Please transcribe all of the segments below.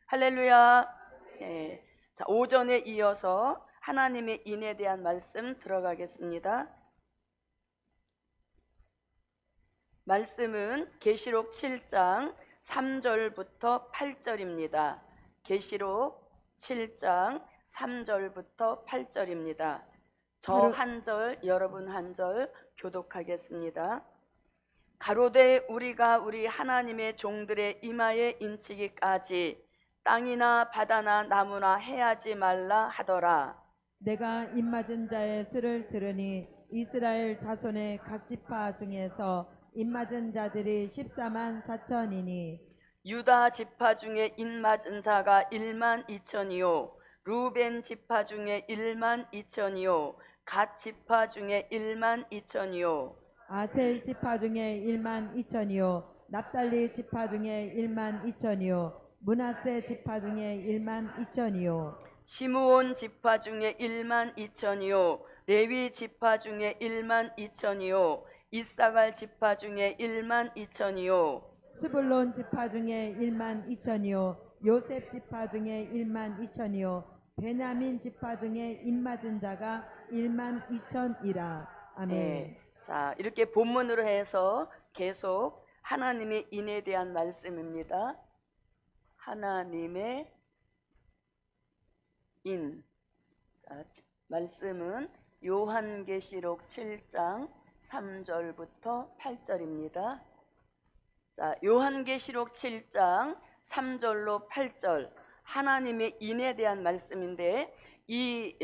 할렐루야. 예. 자, 오전에 이어서 하나님의 인에 대한 말씀 들어가겠습니다. 말씀은 계시록 7장 3절부터 8절입니다. 계시록 7장 3절부터 8절입니다. 저 가로, 한 절, 여러분 한 절 교독하겠습니다. 가로되 우리가 우리 하나님의 종들의 이마에 인치기까지 땅이나 바다나 나무나 해하지 말라 하더라. 내가 입맞은 자의 수를 들으니 이스라엘 자손의 각 지파 중에서 입맞은 자들이 14만 4천이니 유다 지파 중에 인맞은 자가 1만 2천이요 루벤 지파 중에 1만 2천이요 갓 지파 중에 1만 2천이요 아셀 지파 중에 1만 2천이요 납달리 지파 중에 1만 2천이요 므낫세 지파 중에 1만 2천이요 시므온 지파 중에 1만 2천이요 레위 지파 중에 1만 2천이요 이사갈 지파 중에 1만 2천이요 스불론 지파 중에 1만 2천이요 요셉 지파 중에 1만 2천이요 베냐민 지파 중에 입맞은 자가 1만 2천이라. 아멘. 예. 자, 이렇게 본문으로 해서 계속 하나님의 인에 대한 말씀입니다. 하나님의 인. 자, 말씀은 요한계시록 7장 3절부터 8절입니다. 자, 요한계시록 7장 3절로 8절 하나님의 인에 대한 말씀인데 이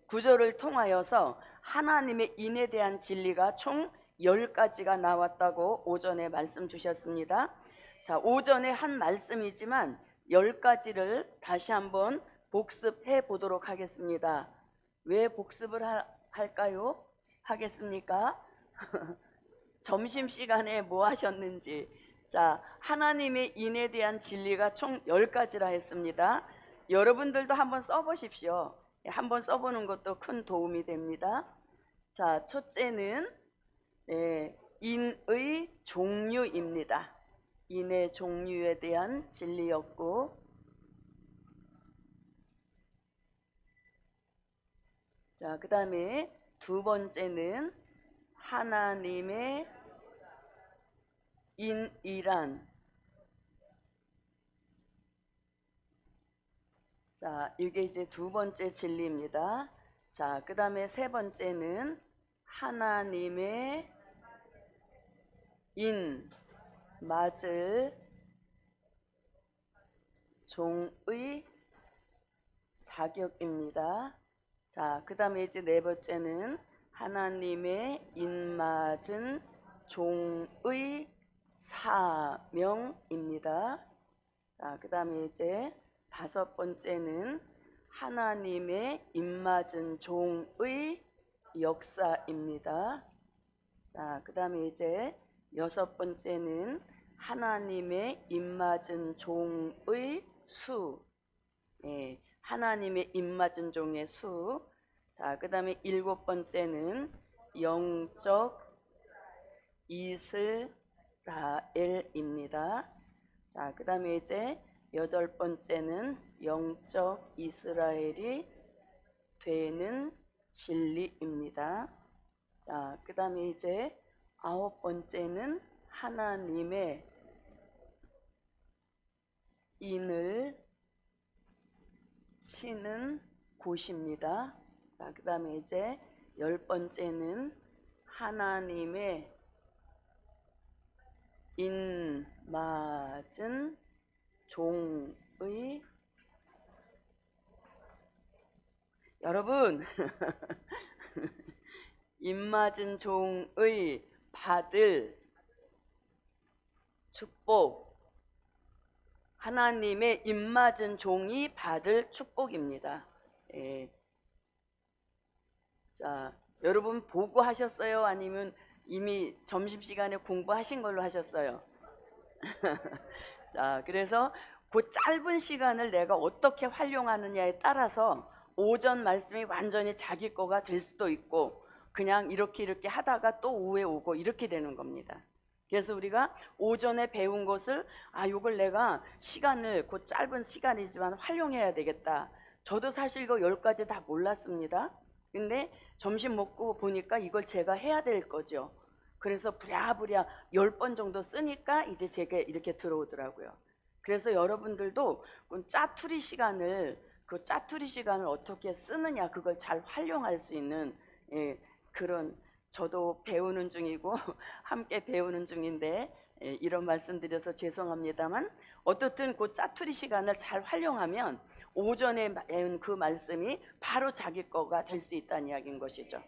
구절을 통하여서 하나님의 인에 대한 진리가 총 10가지가 나왔다고 오전에 말씀 주셨습니다. 자, 오전에 한 말씀이지만 10가지를 다시 한번 복습해 보도록 하겠습니다. 왜 복습을 할까요? 하겠습니까? 점심시간에 뭐 하셨는지. 자, 하나님의 인에 대한 진리가 총 10가지라 했습니다. 여러분들도 한번 써보십시오. 한번 써보는 것도 큰 도움이 됩니다. 자, 첫째는 인의 종류입니다. 인의 종류에 대한 진리였고, 자, 그 다음에 두 번째는 하나님의 인이란, 자, 이게 이제 두 번째 진리입니다. 자, 그 다음에 세 번째는 하나님의 인, 맞을 종의 자격입니다. 자, 그 다음에 이제 네 번째는 하나님의 인맞은 종의 사명입니다. 자, 그 다음에 이제 다섯 번째는 하나님의 인맞은 종의 역사입니다. 자, 그 다음에 이제 여섯 번째는 하나님의 인맞은 종의 수. 하나님의 입맞은 종의 수. 자, 그 다음에 일곱 번째는 영적 이스라엘입니다. 자, 그 다음에 이제 여덟 번째는 영적 이스라엘이 되는 진리입니다. 자, 그 다음에 이제 아홉 번째는 하나님의 인을 치는 곳입니다. 자, 그 다음에 이제 열 번째는 하나님의 인맞은 종의, 여러분 인맞은 종의 받을 축복, 하나님의 입맞은 종이 받을 축복입니다. 자, 여러분 보고 하셨어요? 아니면 이미 점심시간에 공부하신 걸로 하셨어요? 자, 그래서 그 짧은 시간을 내가 어떻게 활용하느냐에 따라서 오전 말씀이 완전히 자기 거가 될 수도 있고 그냥 이렇게 하다가 또 오후에 오고 이렇게 되는 겁니다. 그래서 우리가 오전에 배운 것을 이걸 내가 시간을 그 짧은 시간이지만 활용해야 되겠다. 저도 사실 이거 10가지 다 몰랐습니다. 근데 점심 먹고 보니까 이걸 제가 해야 될 거죠. 그래서 부랴부랴 10번 정도 쓰니까 이제 제게 이렇게 들어오더라고요. 그래서 여러분들도 그 짜투리 시간을 어떻게 쓰느냐, 그걸 잘 활용할 수 있는 그런, 저도 배우는 중이고 함께 배우는 중인데 이런 말씀 드려서 죄송합니다만, 어떻든 그 짜투리 시간을 잘 활용하면 오전에 배운 그 말씀이 바로 자기 거가 될 수 있다는 이야기인 것이죠.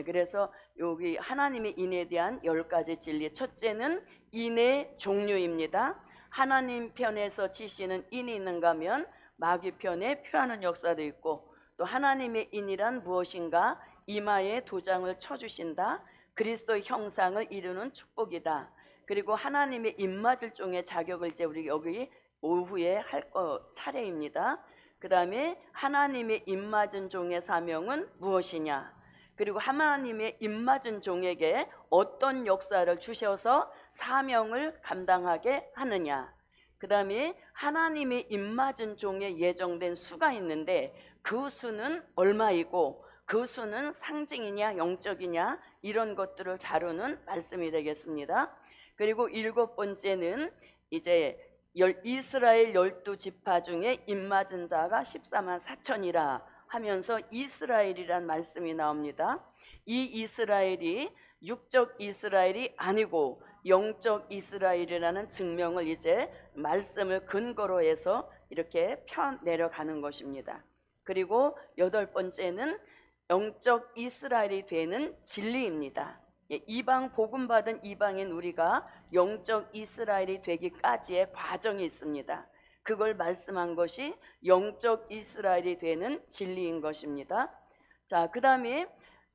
그래서 여기 하나님의 인에 대한 10가지 진리, 첫째는 인의 종류입니다. 하나님 편에서 지시는 인이 있는가 하면 마귀 편에 표하는 역사도 있고, 또 하나님의 인이란 무엇인가, 이마에 도장을 쳐주신다, 그리스도의 형상을 이루는 축복이다. 그리고 하나님의 입맞을 종의 자격을 이제 우리 여기 오후에 할 차례입니다. 그 다음에 하나님의 입맞은 종의 사명은 무엇이냐, 그리고 하나님의 입맞은 종에게 어떤 역사를 주셔서 사명을 감당하게 하느냐, 그 다음에 하나님의 입맞은 종에 예정된 수가 있는데 그 수는 얼마이고 그 수는 상징이냐 영적이냐, 이런 것들을 다루는 말씀이 되겠습니다. 그리고 7번째는 이제 이스라엘 12지파 중에 입맞은 자가 14만 4천이라 하면서 이스라엘이란 말씀이 나옵니다. 이 이스라엘이 육적 이스라엘이 아니고 영적 이스라엘이라는 증명을 이제 말씀을 근거로 해서 이렇게 펴 내려가는 것입니다. 그리고 8번째는 영적 이스라엘이 되는 진리입니다. 이방 복음 받은 이방인 우리가 영적 이스라엘이 되기까지의 과정이 있습니다. 그걸 말씀한 것이 영적 이스라엘이 되는 진리인 것입니다. 자, 그 다음에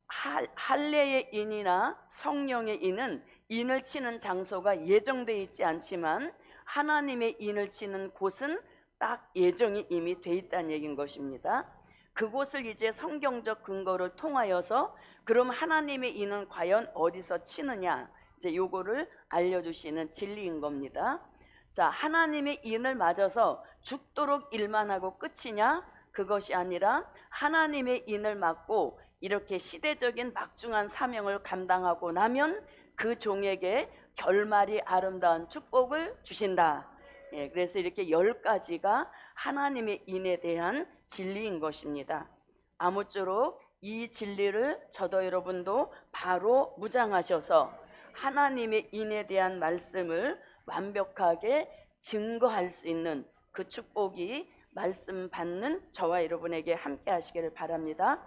할례의 인이나 성령의 인은 인을 치는 장소가 예정되어 있지 않지만 하나님의 인을 치는 곳은 딱 예정이 이미 돼 있다는 얘기인 것입니다. 그곳을 이제 성경적 근거를 통하여서 그럼 하나님의 인은 과연 어디서 치느냐, 이제 요거를 알려주시는 진리인 겁니다. 자, 하나님의 인을 맞아서 죽도록 일만 하고 끝이냐? 그것이 아니라 하나님의 인을 맞고 이렇게 시대적인 막중한 사명을 감당하고 나면 그 종에게 결말이 아름다운 축복을 주신다. 그래서 이렇게 10가지가 하나님의 인에 대한 진리인 것입니다. 아무쪼록 이 진리를 저도 여러분도 바로 무장하셔서 하나님의 인에 대한 말씀을 완벽하게 증거할 수 있는 그 축복이 말씀 받는 저와 여러분에게 함께 하시기를 바랍니다.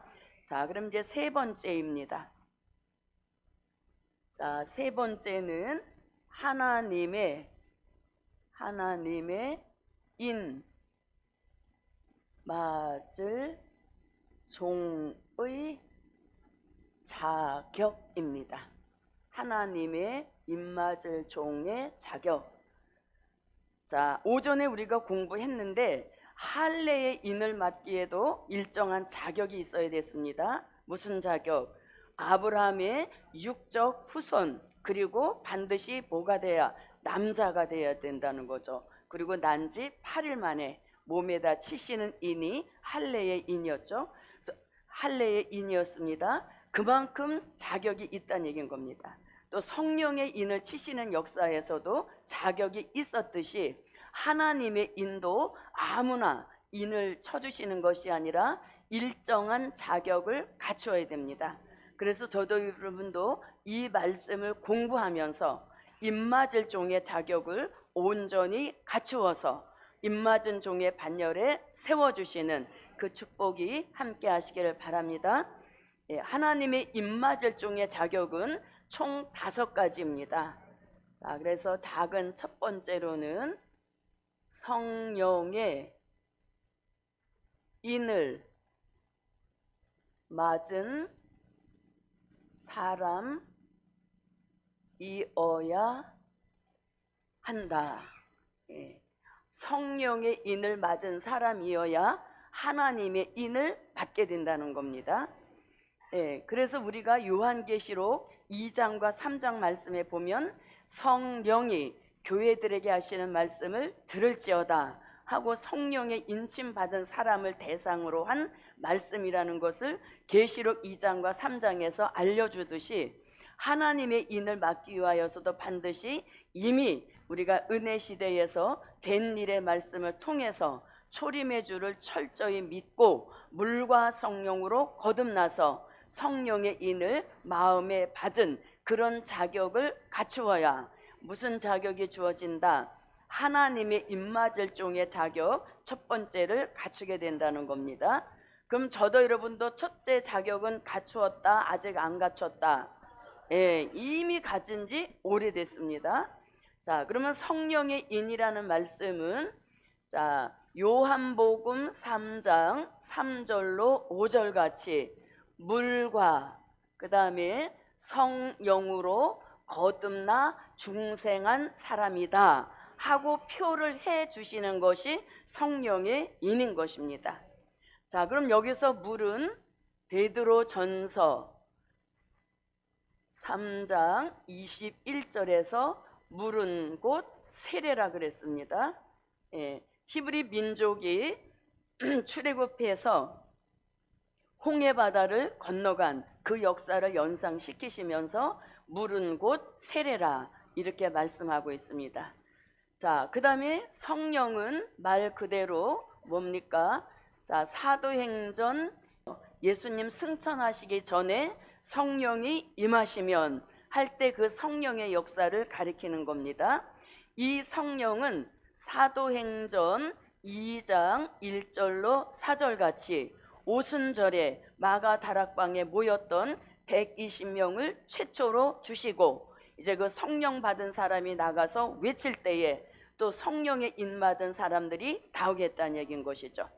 자, 그럼 이제 3번째입니다. 자, 3번째는 하나님의 인 맞을 종의 자격입니다. 하나님의 입맞을 종의 자격. 자, 오전에 우리가 공부했는데 할례의 인을 맡기에도 일정한 자격이 있어야 됐습니다. 무슨 자격? 아브라함의 육적 후손, 그리고 반드시 뭐가 돼야? 남자가 돼야 된다는 거죠. 그리고 난 지 8일 만에 몸에다 치시는 인이 할례의 인이었죠. 할례의 인이었습니다. 그만큼 자격이 있다는 얘기인 겁니다. 또 성령의 인을 치시는 역사에서도 자격이 있었듯이 하나님의 인도 아무나 인을 쳐주시는 것이 아니라 일정한 자격을 갖추어야 됩니다. 그래서 저도 여러분도 이 말씀을 공부하면서 입맞을 종의 자격을 온전히 갖추어서 입맞은 종의 반열에 세워주시는 그 축복이 함께 하시기를 바랍니다. 하나님의 입맞을 종의 자격은 총 5가지입니다. 자, 그래서 작은 첫 번째로는 성령의 인을 맞은 사람이어야 한다. 성령의 인을 맞은 사람이어야 하나님의 인을 받게 된다는 겁니다. 그래서 우리가 요한계시록 2장과 3장 말씀에 보면 성령이 교회들에게 하시는 말씀을 들을지어다 하고 성령의 인침 받은 사람을 대상으로 한 말씀이라는 것을 계시록 2장과 3장에서 알려주듯이 하나님의 인을 막기 위하여서도 반드시 이미 우리가 은혜 시대에서 된 일의 말씀을 통해서 초림의 주를 철저히 믿고 물과 성령으로 거듭나서 성령의 인을 마음에 받은 그런 자격을 갖추어야 무슨 자격이 주어진다? 하나님의 입맞을 종의 자격 첫 번째를 갖추게 된다는 겁니다. 그럼 저도 여러분도 첫째 자격은 갖추었다, 아직 안 갖췄다? 예, 이미 가진 지 오래됐습니다. 자, 그러면 성령의 인이라는 말씀은 자, 요한복음 3장 3절로 5절 같이 물과 그 다음에 성령으로 거듭나 중생한 사람이다 하고 표를 해 주시는 것이 성령의 인인 것입니다. 자, 그럼 여기서 물은 베드로전서 3장 21절에서 물은 곧 세례라 그랬습니다. 예, 히브리 민족이 출애굽해서 홍해 바다를 건너간 그 역사를 연상시키시면서 물은 곧 세례라 이렇게 말씀하고 있습니다. 자, 그 다음에 성령은 말 그대로 뭡니까? 자, 사도행전 예수님 승천하시기 전에 성령이 임하시면 할 때 그 성령의 역사를 가리키는 겁니다. 이 성령은 사도행전 2장 1절로 4절 같이 오순절에 마가 다락방에 모였던 120명을 최초로 주시고 이제 그 성령 받은 사람이 나가서 외칠 때에 또 성령의 인받은 사람들이 나오겠다는 얘기인 것이죠.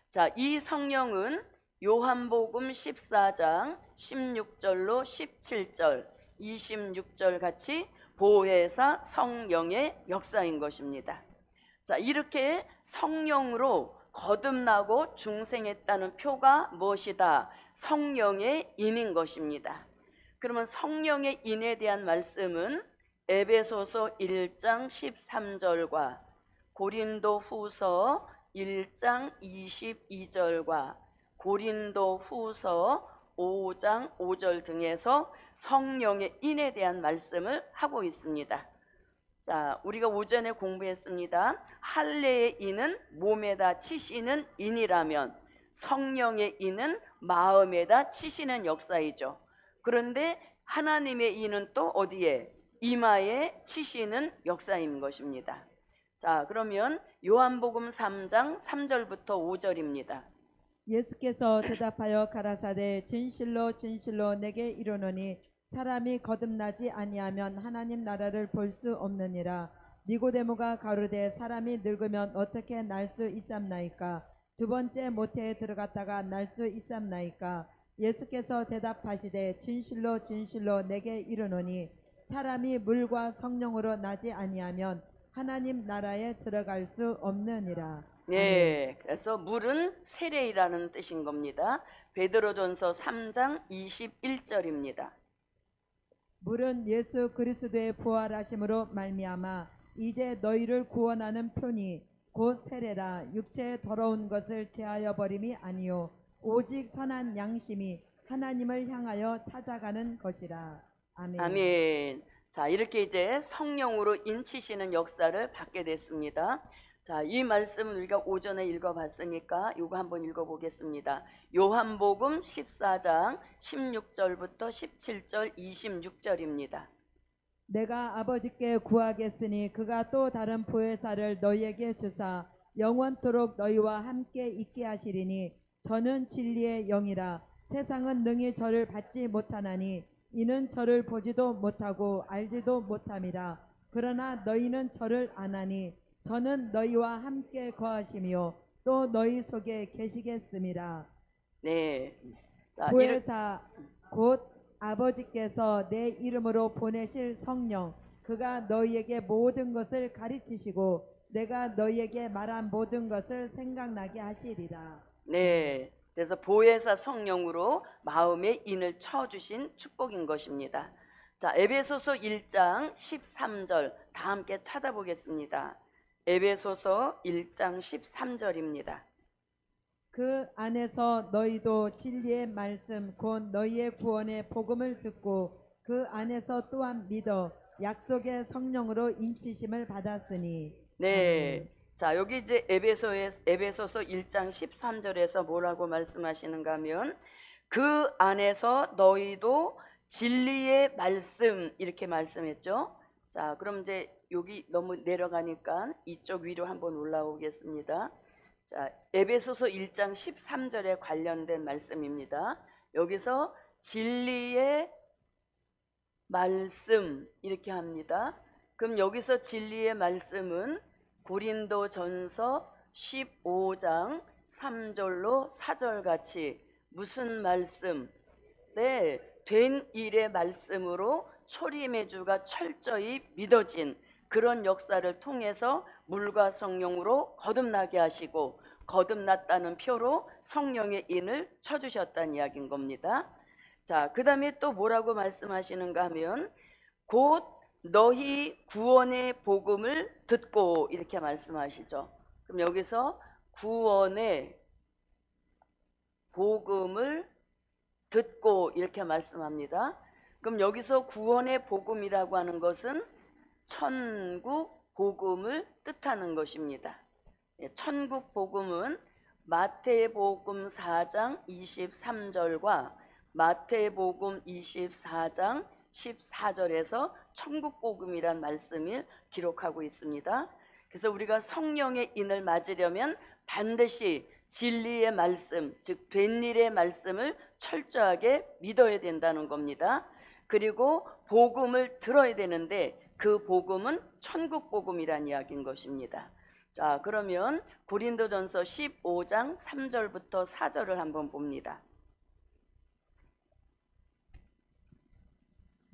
자, 이 성령은 요한복음 14장 16절로 17절 26절 같이 보혜사 성령의 역사인 것입니다. 자, 이렇게 성령으로 거듭나고 중생했다는 표가 무엇이다? 성령의 인인 것입니다. 그러면 성령의 인에 대한 말씀은 에베소서 1장 13절과 고린도후서 1장 22절과 고린도후서 5장 5절 등에서 성령의 인에 대한 말씀을 하고 있습니다. 자, 우리가 오전에 공부했습니다. 할례의 인은 몸에다 치시는 인이라면 성령의 인은 마음에다 치시는 역사이죠. 그런데 하나님의 인은 또 어디에? 이마에 치시는 역사인 것입니다. 자, 그러면 요한복음 3장 3절부터 5절입니다. 예수께서 대답하여 가라사대 진실로 진실로 내게 이르노니 사람이 거듭나지 아니하면 하나님 나라를 볼 수 없느니라. 니고데모가 가로되 사람이 늙으면 어떻게 날 수 있삼나이까? 두 번째 모태에 들어갔다가 날 수 있삼나이까? 예수께서 대답하시되 진실로 진실로 내게 이르노니 사람이 물과 성령으로 나지 아니하면 하나님 나라에 들어갈 수 없느니라. 네, 그래서 물은 세례이라는 뜻인 겁니다. 베드로전서 3장 21절입니다. 물은 예수 그리스도의 부활하심으로 말미암아 이제 너희를 구원하는 표니 곧 세례라. 육체의 더러운 것을 제하여 버림이 아니요 오직 선한 양심이 하나님을 향하여 찾아가는 것이라. 아멘. 아멘. 자, 이렇게 이제 성령으로 인치시는 역사를 받게 됐습니다. 자, 이 말씀은 우리가 오전에 읽어봤으니까 이거 한번 읽어보겠습니다. 요한복음 14장 16절부터 17절 26절입니다. 내가 아버지께 구하겠으니 그가 또 다른 보혜사를 너희에게 주사 영원토록 너희와 함께 있게 하시리니 저는 진리의 영이라. 세상은 능히 저를 받지 못하나니 이는 저를 보지도 못하고 알지도 못함이라. 그러나 너희는 저를 아나니 저는 너희와 함께 거하시며 또 너희 속에 계시겠음이라. 네. 자, 보혜사 곧 아버지께서 내 이름으로 보내실 성령 그가 너희에게 모든 것을 가르치시고 내가 너희에게 말한 모든 것을 생각나게 하시리라. 네. 그래서 보혜사 성령으로 마음의 인을 쳐주신 축복인 것입니다. 자, 에베소서 1장 13절 다 함께 찾아보겠습니다. 에베소서 1장 13절입니다. 그 안에서 너희도 진리의 말씀 곧 너희의 구원의 복음을 듣고 그 안에서 또한 믿어 약속의 성령으로 인치심을 받았으니. 네. 자, 여기 이제 에베소서 1장 13절에서 뭐라고 말씀하시는가 하면 그 안에서 너희도 진리의 말씀 이렇게 말씀했죠. 자, 그럼 이제 여기 너무 내려가니까 이쪽 위로 한번 올라오겠습니다. 자, 에베소서 1장 13절에 관련된 말씀입니다. 여기서 진리의 말씀 이렇게 합니다. 그럼 여기서 진리의 말씀은 고린도전서 15장 3절로 4절 같이 무슨 말씀? 네, 된 일의 말씀으로 초림의 주가 철저히 믿어진 그런 역사를 통해서 물과 성령으로 거듭나게 하시고 거듭났다는 표로 성령의 인을 쳐주셨다는 이야기인 겁니다. 자, 그 다음에 또 뭐라고 말씀하시는가 하면 곧 너희 구원의 복음을 듣고 이렇게 말씀하시죠. 그럼 여기서 구원의 복음을 듣고 이렇게 말씀합니다. 그럼 여기서 구원의 복음이라고 하는 것은 천국 복음을 뜻하는 것입니다. 천국 복음은 마태복음 4장 23절과 마태복음 24장 14절에서 천국 복음이란 말씀을 기록하고 있습니다. 그래서 우리가 성령의 인을 맞으려면 반드시 진리의 말씀, 즉 된 일의 말씀을 철저하게 믿어야 된다는 겁니다. 그리고 복음을 들어야 되는데 그 복음은 천국 복음이란 이야기인 것입니다. 자, 그러면 고린도전서 15장 3절부터 4절을 한번 봅니다.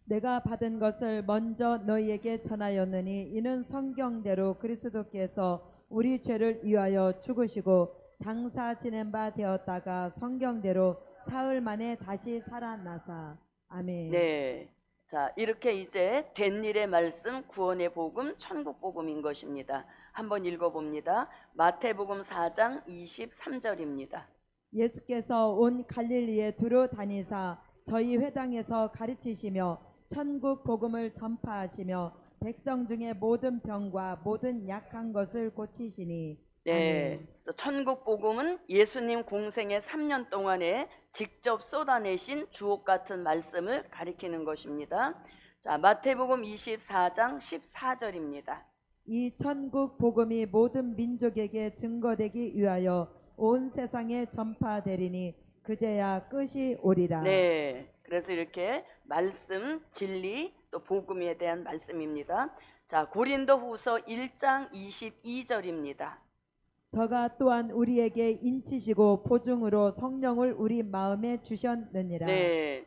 내가 받은 것을 먼저 너희에게 전하였느니 이는 성경대로 그리스도께서 우리 죄를 위하여 죽으시고 장사 지낸 바 되었다가 성경대로 사흘 만에 다시 살아나사. 아멘. 네. 자, 이렇게 이제 된 일의 말씀, 구원의 복음, 천국 복음인 것입니다. 한번 읽어봅니다. 마태복음 4장 23절입니다. 예수께서 온 갈릴리에 두루 다니사 저희 회당에서 가르치시며 천국 복음을 전파하시며 백성 중에 모든 병과 모든 약한 것을 고치시니. 네, 천국 복음은 예수님 공생의 3년 동안에 직접 쏟아내신 주옥 같은 말씀을 가리키는 것입니다. 자, 마태복음 24장 14절입니다. 이 천국 복음이 모든 민족에게 증거되기 위하여 온 세상에 전파되리니 그제야 끝이 오리라. 네, 그래서 이렇게 말씀, 진리, 또 복음에 대한 말씀입니다. 자, 고린도후서 1장 22절입니다. 저가 또한 우리에게 인치시고 보증으로 성령을 우리 마음에 주셨느니라. 네,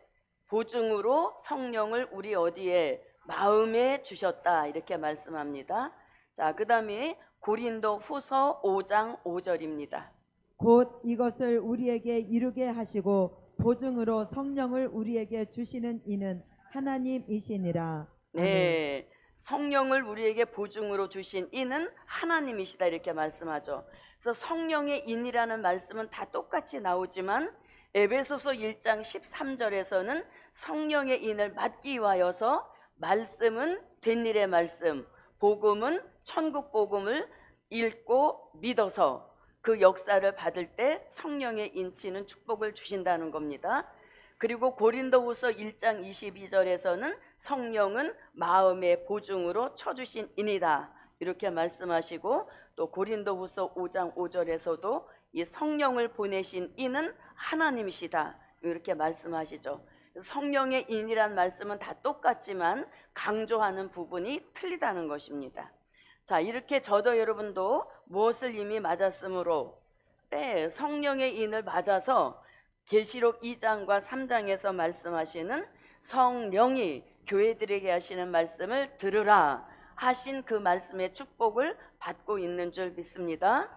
보증으로 성령을 우리 어디에 마음에 주셨다 이렇게 말씀합니다. 자, 그 다음에 고린도후서 5장 5절입니다. 곧 이것을 우리에게 이루게 하시고 보증으로 성령을 우리에게 주시는 이는 하나님이시니라. 네, 성령을 우리에게 보증으로 주신 이는 하나님이시다 이렇게 말씀하죠. 그래서 성령의 인이라는 말씀은 다 똑같이 나오지만 에베소서 1장 13절에서는 성령의 인을 맡기 위하여서 말씀은 된 일의 말씀, 복음은 천국 복음을 읽고 믿어서 그 역사를 받을 때 성령의 인치는 축복을 주신다는 겁니다. 그리고 고린도후서 1장 22절에서는 성령은 마음의 보증으로 쳐주신 인이다 이렇게 말씀하시고 또 고린도후서 5장 5절에서도 이 성령을 보내신 이는 하나님이시다 이렇게 말씀하시죠. 성령의 인이란 말씀은 다 똑같지만 강조하는 부분이 틀리다는 것입니다. 자, 이렇게 저도 여러분도 무엇을 이미 맞았으므로 성령의 인을 맞아서 계시록 2장과 3장에서 말씀하시는 성령이 교회들에게 하시는 말씀을 들으라 하신 그 말씀의 축복을 받고 있는 줄 믿습니다.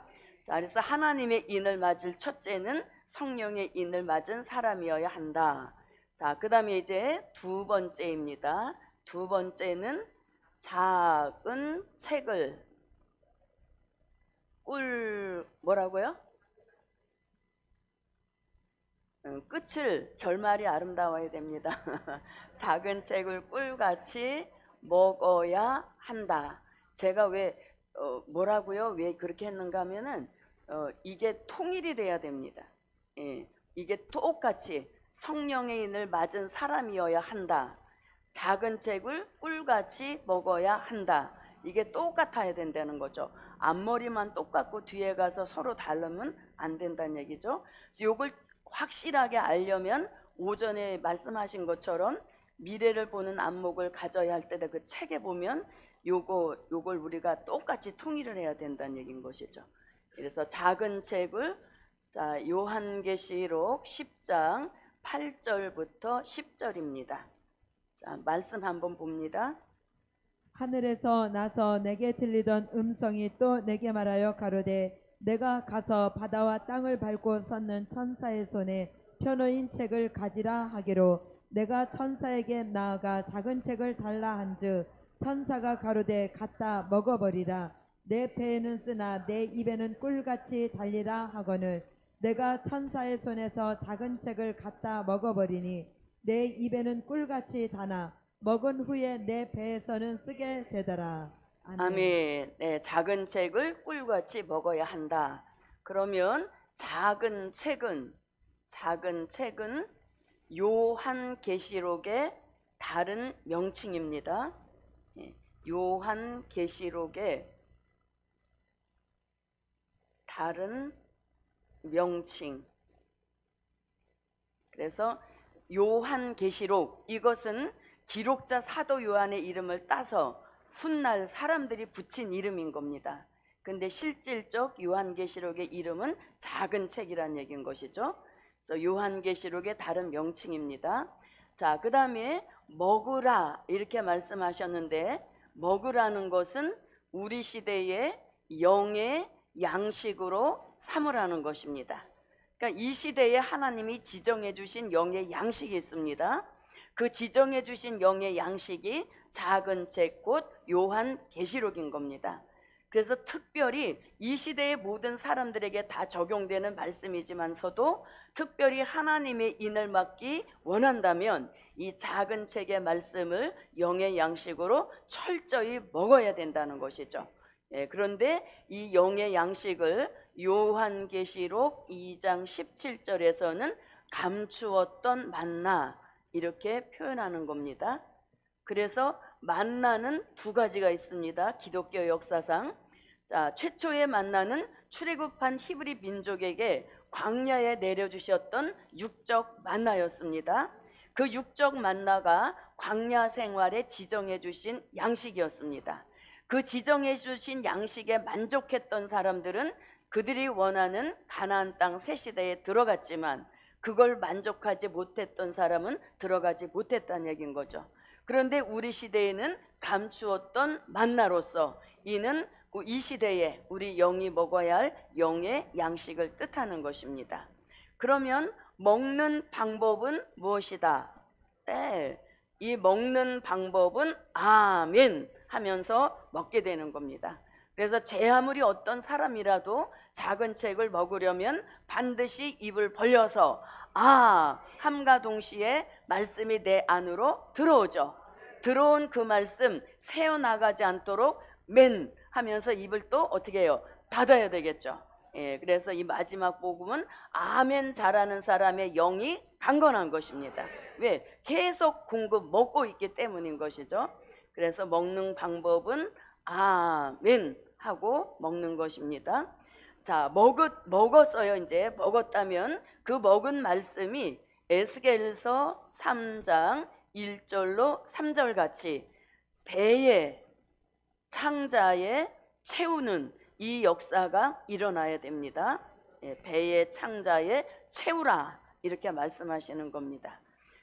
자, 그래서 하나님의 인을 맞을 첫째는 성령의 인을 맞은 사람이어야 한다. 자, 그 다음에 이제 두 번째입니다. 두 번째는 작은 책을 뭐라고요? 끝을 결말이 아름다워야 됩니다. 작은 책을 꿀같이 먹어야 한다. 제가 왜 뭐라고요? 왜 그렇게 했는가 하면은 이게 통일이 돼야 됩니다. 예, 이게 똑같이 성령의 인을 맞은 사람이어야 한다. 작은 책을 꿀같이 먹어야 한다. 이게 똑같아야 된다는 거죠. 앞머리만 똑같고 뒤에 가서 서로 다르면 안 된다는 얘기죠. 요걸 확실하게 알려면 오전에 말씀하신 것처럼 미래를 보는 안목을 가져야 할 때다. 그 책에 보면 요걸 우리가 똑같이 통일을 해야 된다는 얘기인 것이죠. 그래서 작은 책을 자, 요한계시록 10장 8절부터 10절입니다. 자, 말씀 한번 봅니다. 하늘에서 나서 내게 들리던 음성이 또 내게 말하여 가로되 내가 가서 바다와 땅을 밟고 섰는 천사의 손에 편호인 책을 가지라 하기로 내가 천사에게 나아가 작은 책을 달라 한즉 천사가 가로되 갖다 먹어버리라 내 배에는 쓰나 내 입에는 꿀같이 달리라 하거늘 내가 천사의 손에서 작은 책을 갖다 먹어버리니 내 입에는 꿀같이 다나 먹은 후에 내 배에서는 쓰게 되더라. 아멘. 아멘. 네, 작은 책을 꿀같이 먹어야 한다. 그러면 작은 책은 요한계시록의 다른 명칭입니다. 예, 요한계시록의 다른 명칭. 그래서 요한계시록 이것은 기록자 사도 요한의 이름을 따서 훗날 사람들이 붙인 이름인 겁니다. 근데 실질적 요한계시록의 이름은 작은 책이라는 얘기인 것이죠. 그래서 요한계시록의 다른 명칭입니다. 자, 그 다음에 먹으라 이렇게 말씀하셨는데 먹으라는 것은 우리 시대의 영의 양식으로 삼으라는 것입니다. 그러니까 이 시대에 하나님이 지정해 주신 영의 양식이 있습니다. 그 지정해 주신 영의 양식이 작은 책 곧 요한계시록인 겁니다. 그래서 특별히 이 시대의 모든 사람들에게 다 적용되는 말씀이지만서도 특별히 하나님의 인을 맡기 원한다면 이 작은 책의 말씀을 영의 양식으로 철저히 먹어야 된다는 것이죠. 예, 그런데 이 영의 양식을 요한계시록 2장 17절에서는 감추었던 만나 이렇게 표현하는 겁니다. 그래서 만나는 두 가지가 있습니다. 기독교 역사상. 자, 최초의 만나는 출애굽한 히브리 민족에게 광야에 내려주셨던 육적 만나였습니다. 그 육적 만나가 광야 생활에 지정해 주신 양식이었습니다. 그 지정해 주신 양식에 만족했던 사람들은 그들이 원하는 가나안 땅 새 시대에 들어갔지만 그걸 만족하지 못했던 사람은 들어가지 못했다는 얘기인 거죠. 그런데 우리 시대에는 감추었던 만나로서 이는 이 시대에 우리 영이 먹어야 할 영의 양식을 뜻하는 것입니다. 그러면 먹는 방법은 무엇이다? 네, 이 먹는 방법은 아멘 하면서 먹게 되는 겁니다. 그래서 제 아무리 어떤 사람이라도 작은 책을 먹으려면 반드시 입을 벌려서 함과 동시에 말씀이 내 안으로 들어오죠. 들어온 그 말씀 새어나가지 않도록 맨 하면서 입을 또 어떻게 해요? 닫아야 되겠죠. 예, 그래서 이 마지막 복음은 아멘 잘하는 사람의 영이 강건한 것입니다. 왜? 계속 공급 먹고 있기 때문인 것이죠. 그래서 먹는 방법은 아멘 하고 먹는 것입니다. 자, 먹었어요. 이제 먹었다면 그 먹은 말씀이 에스겔서 3장 1절로 3절 같이 배에 창자에 채우는 이 역사가 일어나야 됩니다. 예, 배의 창자에 채우라 이렇게 말씀하시는 겁니다.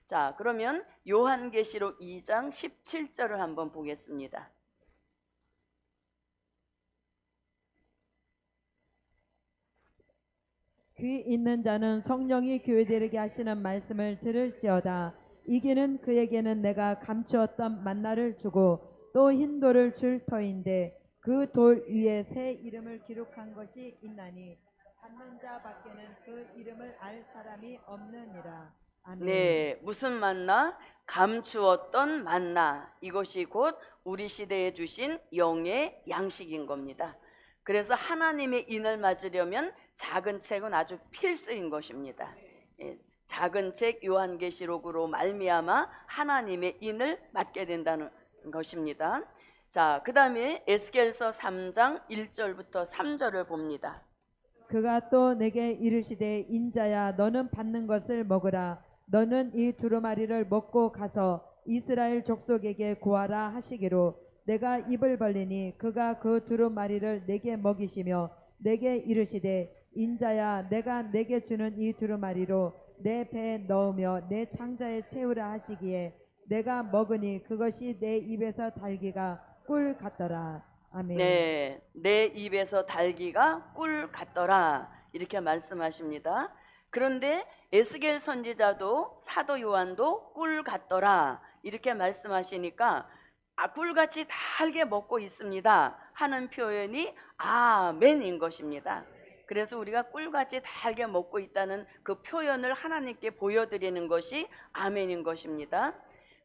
자, 그러면 요한계시록 2장 17절을 한번 보겠습니다. 귀 있는 자는 성령이 교회들에게 하시는 말씀을 들을지어다. 이기는 그에게는 내가 감추었던 만나를 주고 또 흰 돌을 줄 터인데 그 돌 위에 새 이름을 기록한 것이 있나니 받는 자 밖에는 그 이름을 알 사람이 없느니라. 아멘. 네, 무슨 만나? 감추었던 만나. 이것이 곧 우리 시대에 주신 영의 양식인 겁니다. 그래서 하나님의 인을 맞으려면 작은 책은 아주 필수인 것입니다. 예, 작은 책 요한계시록으로 말미암아 하나님의 인을 맞게 된다는 것입니다. 자, 그 다음에 에스겔서 3장 1절부터 3절을 봅니다. 그가 또 내게 이르시되 인자야 너는 받는 것을 먹으라. 너는 이 두루마리를 먹고 가서 이스라엘 족속에게 고하라 하시기로 내가 입을 벌리니 그가 그 두루마리를 내게 먹이시며 내게 이르시되 인자야 내가 내게 주는 이 두루마리로 내 배에 넣으며 내 창자에 채우라 하시기에 내가 먹으니 그것이 내 입에서 달기가 꿀 같더라. 아멘. 네, 내 입에서 달기가 꿀 같더라 이렇게 말씀하십니다. 그런데 에스겔 선지자도 사도 요한도 꿀 같더라 이렇게 말씀하시니까 꿀같이 달게 먹고 있습니다 하는 표현이 아멘인 것입니다. 그래서 우리가 꿀같이 달게 먹고 있다는 그 표현을 하나님께 보여드리는 것이 아멘인 것입니다.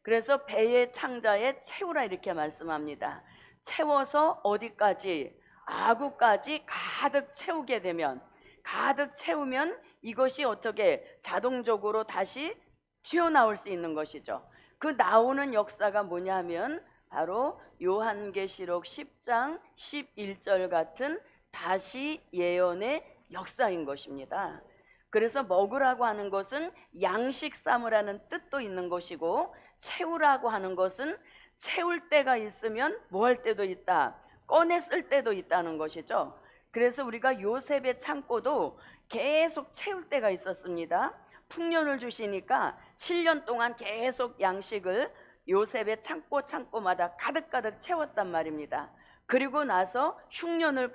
그래서 배의 창자에 채우라 이렇게 말씀합니다. 채워서 어디까지? 아구까지 가득 채우게 되면, 가득 채우면 이것이 어떻게 자동적으로 다시 튀어나올 수 있는 것이죠. 그 나오는 역사가 뭐냐면 바로 요한계시록 10장 11절 같은 다시 예언의 역사인 것입니다. 그래서 먹으라고 하는 것은 양식 삼으라는 뜻도 있는 것이고, 채우라고 하는 것은 채울 때가 있으면 뭐 할 때도 있다, 꺼내 쓸 때도 있다는 것이죠. 그래서 우리가 요셉의 창고도 계속 채울 때가 있었습니다. 풍년을 주시니까 7년 동안 계속 양식을 요셉의 창고마다 가득가득 채웠단 말입니다. 그리고 나서 흉년을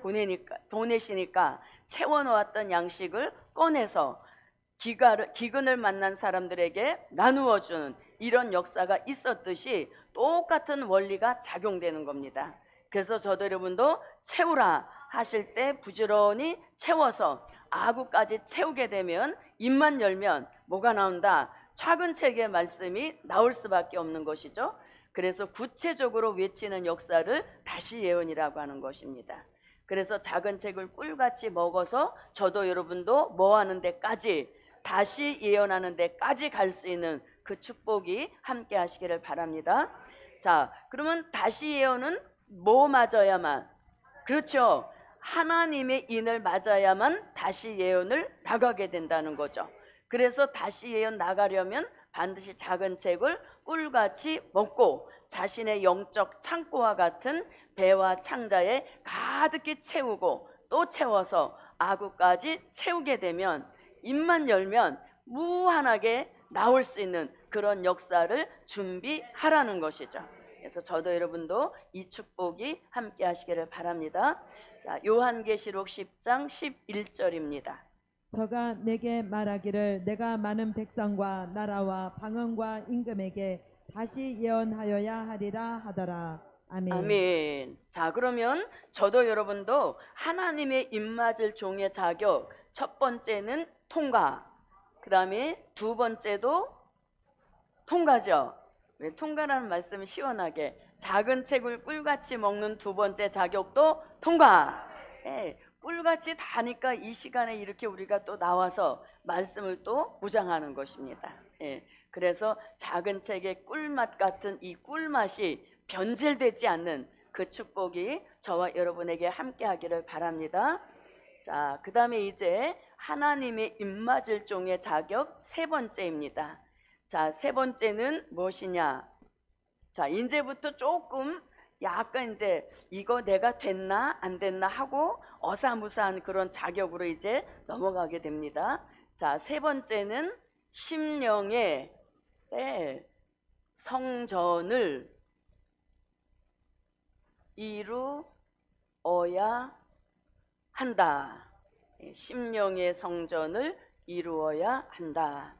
보내시니까 채워놓았던 양식을 꺼내서 기근을 만난 사람들에게 나누어 주는 이런 역사가 있었듯이 똑같은 원리가 작용되는 겁니다. 그래서 저도 여러분도 채우라 하실 때 부지런히 채워서 아구까지 채우게 되면 입만 열면 뭐가 나온다? 작은 책의 말씀이 나올 수밖에 없는 것이죠. 그래서 구체적으로 외치는 역사를 다시 예언이라고 하는 것입니다. 그래서 작은 책을 꿀같이 먹어서 저도 여러분도 뭐 하는 데까지, 다시 예언하는 데까지 갈 수 있는 그 축복이 함께 하시기를 바랍니다. 자, 그러면 다시 예언은 뭐 맞아야만? 그렇죠. 하나님의 인을 맞아야만 다시 예언을 나가게 된다는 거죠. 그래서 다시 예언 나가려면 반드시 작은 책을 꿀같이 먹고 자신의 영적 창고와 같은 배와 창자에 가득히 채우고 또 채워서 아구까지 채우게 되면 입만 열면 무한하게 나올 수 있는 그런 역사를 준비하라는 것이죠. 그래서 저도 여러분도 이 축복이 함께 하시기를 바랍니다. 자, 요한계시록 10장 11절입니다. 저가 내게 말하기를 내가 많은 백성과 나라와 방언과 임금에게 다시 예언하여야 하리라 하더라. 아멘. 아멘. 자, 그러면 저도 여러분도 하나님의 입맞을 종의 자격, 첫 번째는 통과, 그 다음에 두 번째도 통과죠. 왜 통과라는 말씀이 시원하게, 작은 책을 꿀같이 먹는 두 번째 자격도 통과. 예, 꿀같이 다니까 이 시간에 이렇게 우리가 또 나와서 말씀을 또 묵상하는 것입니다. 예, 그래서 작은 책의 꿀맛 같은 이 꿀맛이 변질되지 않는 그 축복이 저와 여러분에게 함께 하기를 바랍니다. 자, 그 다음에 이제 하나님의 입맞을 종의 자격 세 번째입니다. 자, 세 번째는 무엇이냐? 자, 이제부터 조금 약간 이제 이거 내가 됐나 안 됐나 하고 어사무사한 그런 자격으로 이제 넘어가게 됩니다. 자, 세 번째는 심령의 성전을 이루어야 한다. 심령의 성전을 이루어야 한다.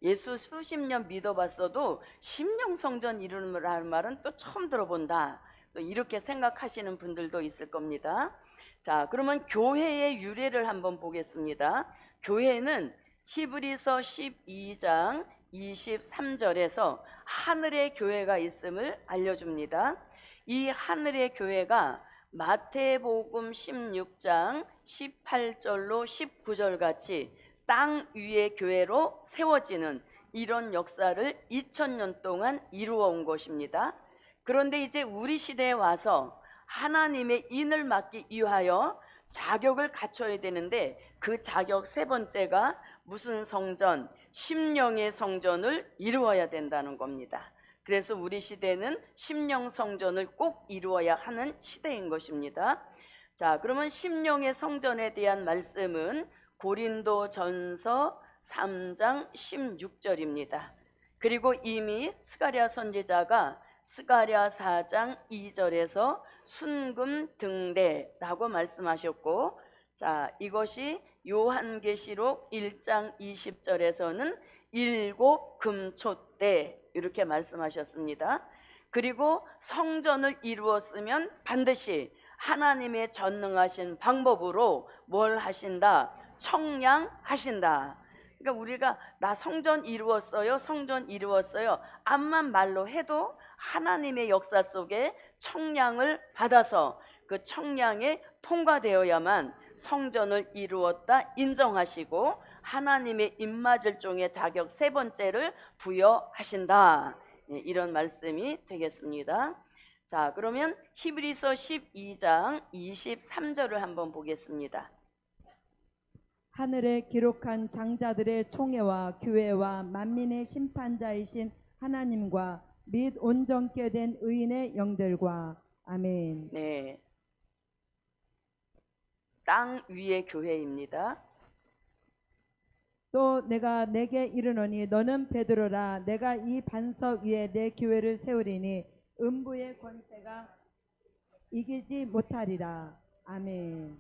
예수 수십 년 믿어봤어도 심령 성전 이루는 말은 또 처음 들어본다. 또 이렇게 생각하시는 분들도 있을 겁니다. 자, 그러면 교회의 유래를 한번 보겠습니다. 교회는 히브리서 12장 23절에서 하늘의 교회가 있음을 알려줍니다. 이 하늘의 교회가 마태복음 16장 18절로 19절 같이 땅 위의 교회로 세워지는 이런 역사를 2000년 동안 이루어 온 것입니다. 그런데 이제 우리 시대에 와서 하나님의 인을 맡기 위하여 자격을 갖춰야 되는데 그 자격 세 번째가 무슨 성전? 심령의 성전을 이루어야 된다는 겁니다. 그래서 우리 시대는 심령 성전을 꼭 이루어야 하는 시대인 것입니다. 자, 그러면 심령의 성전에 대한 말씀은 고린도전서 3장 16절입니다. 그리고 이미 스가랴 선지자가 스가랴 4장 2절에서 순금 등대라고 말씀하셨고, 자, 이것이 요한계시록 1장 20절에서는 일곱 금촛대 이렇게 말씀하셨습니다. 그리고 성전을 이루었으면 반드시 하나님의 전능하신 방법으로 뭘 하신다? 청량하신다. 그러니까 우리가 나 성전 이루었어요, 성전 이루었어요 암만 말로 해도 하나님의 역사 속에 청량을 받아서 그 청량에 통과되어야만 성전을 이루었다 인정하시고 하나님의 입맞을 종의 자격 세 번째를 부여하신다. 이런 말씀이 되겠습니다. 자, 그러면 히브리서 12장 23절을 한번 보겠습니다. 하늘에 기록한 장자들의 총회와 교회와 만민의 심판자이신 하나님과 및 온전케 된 의인의 영들과 아멘. 네, 땅 위의 교회입니다. 또 내가 내게 이르노니 너는 베드로라. 내가 이 반석 위에 내 교회를 세우리니 음부의 권세가 이기지 못하리라. 아멘.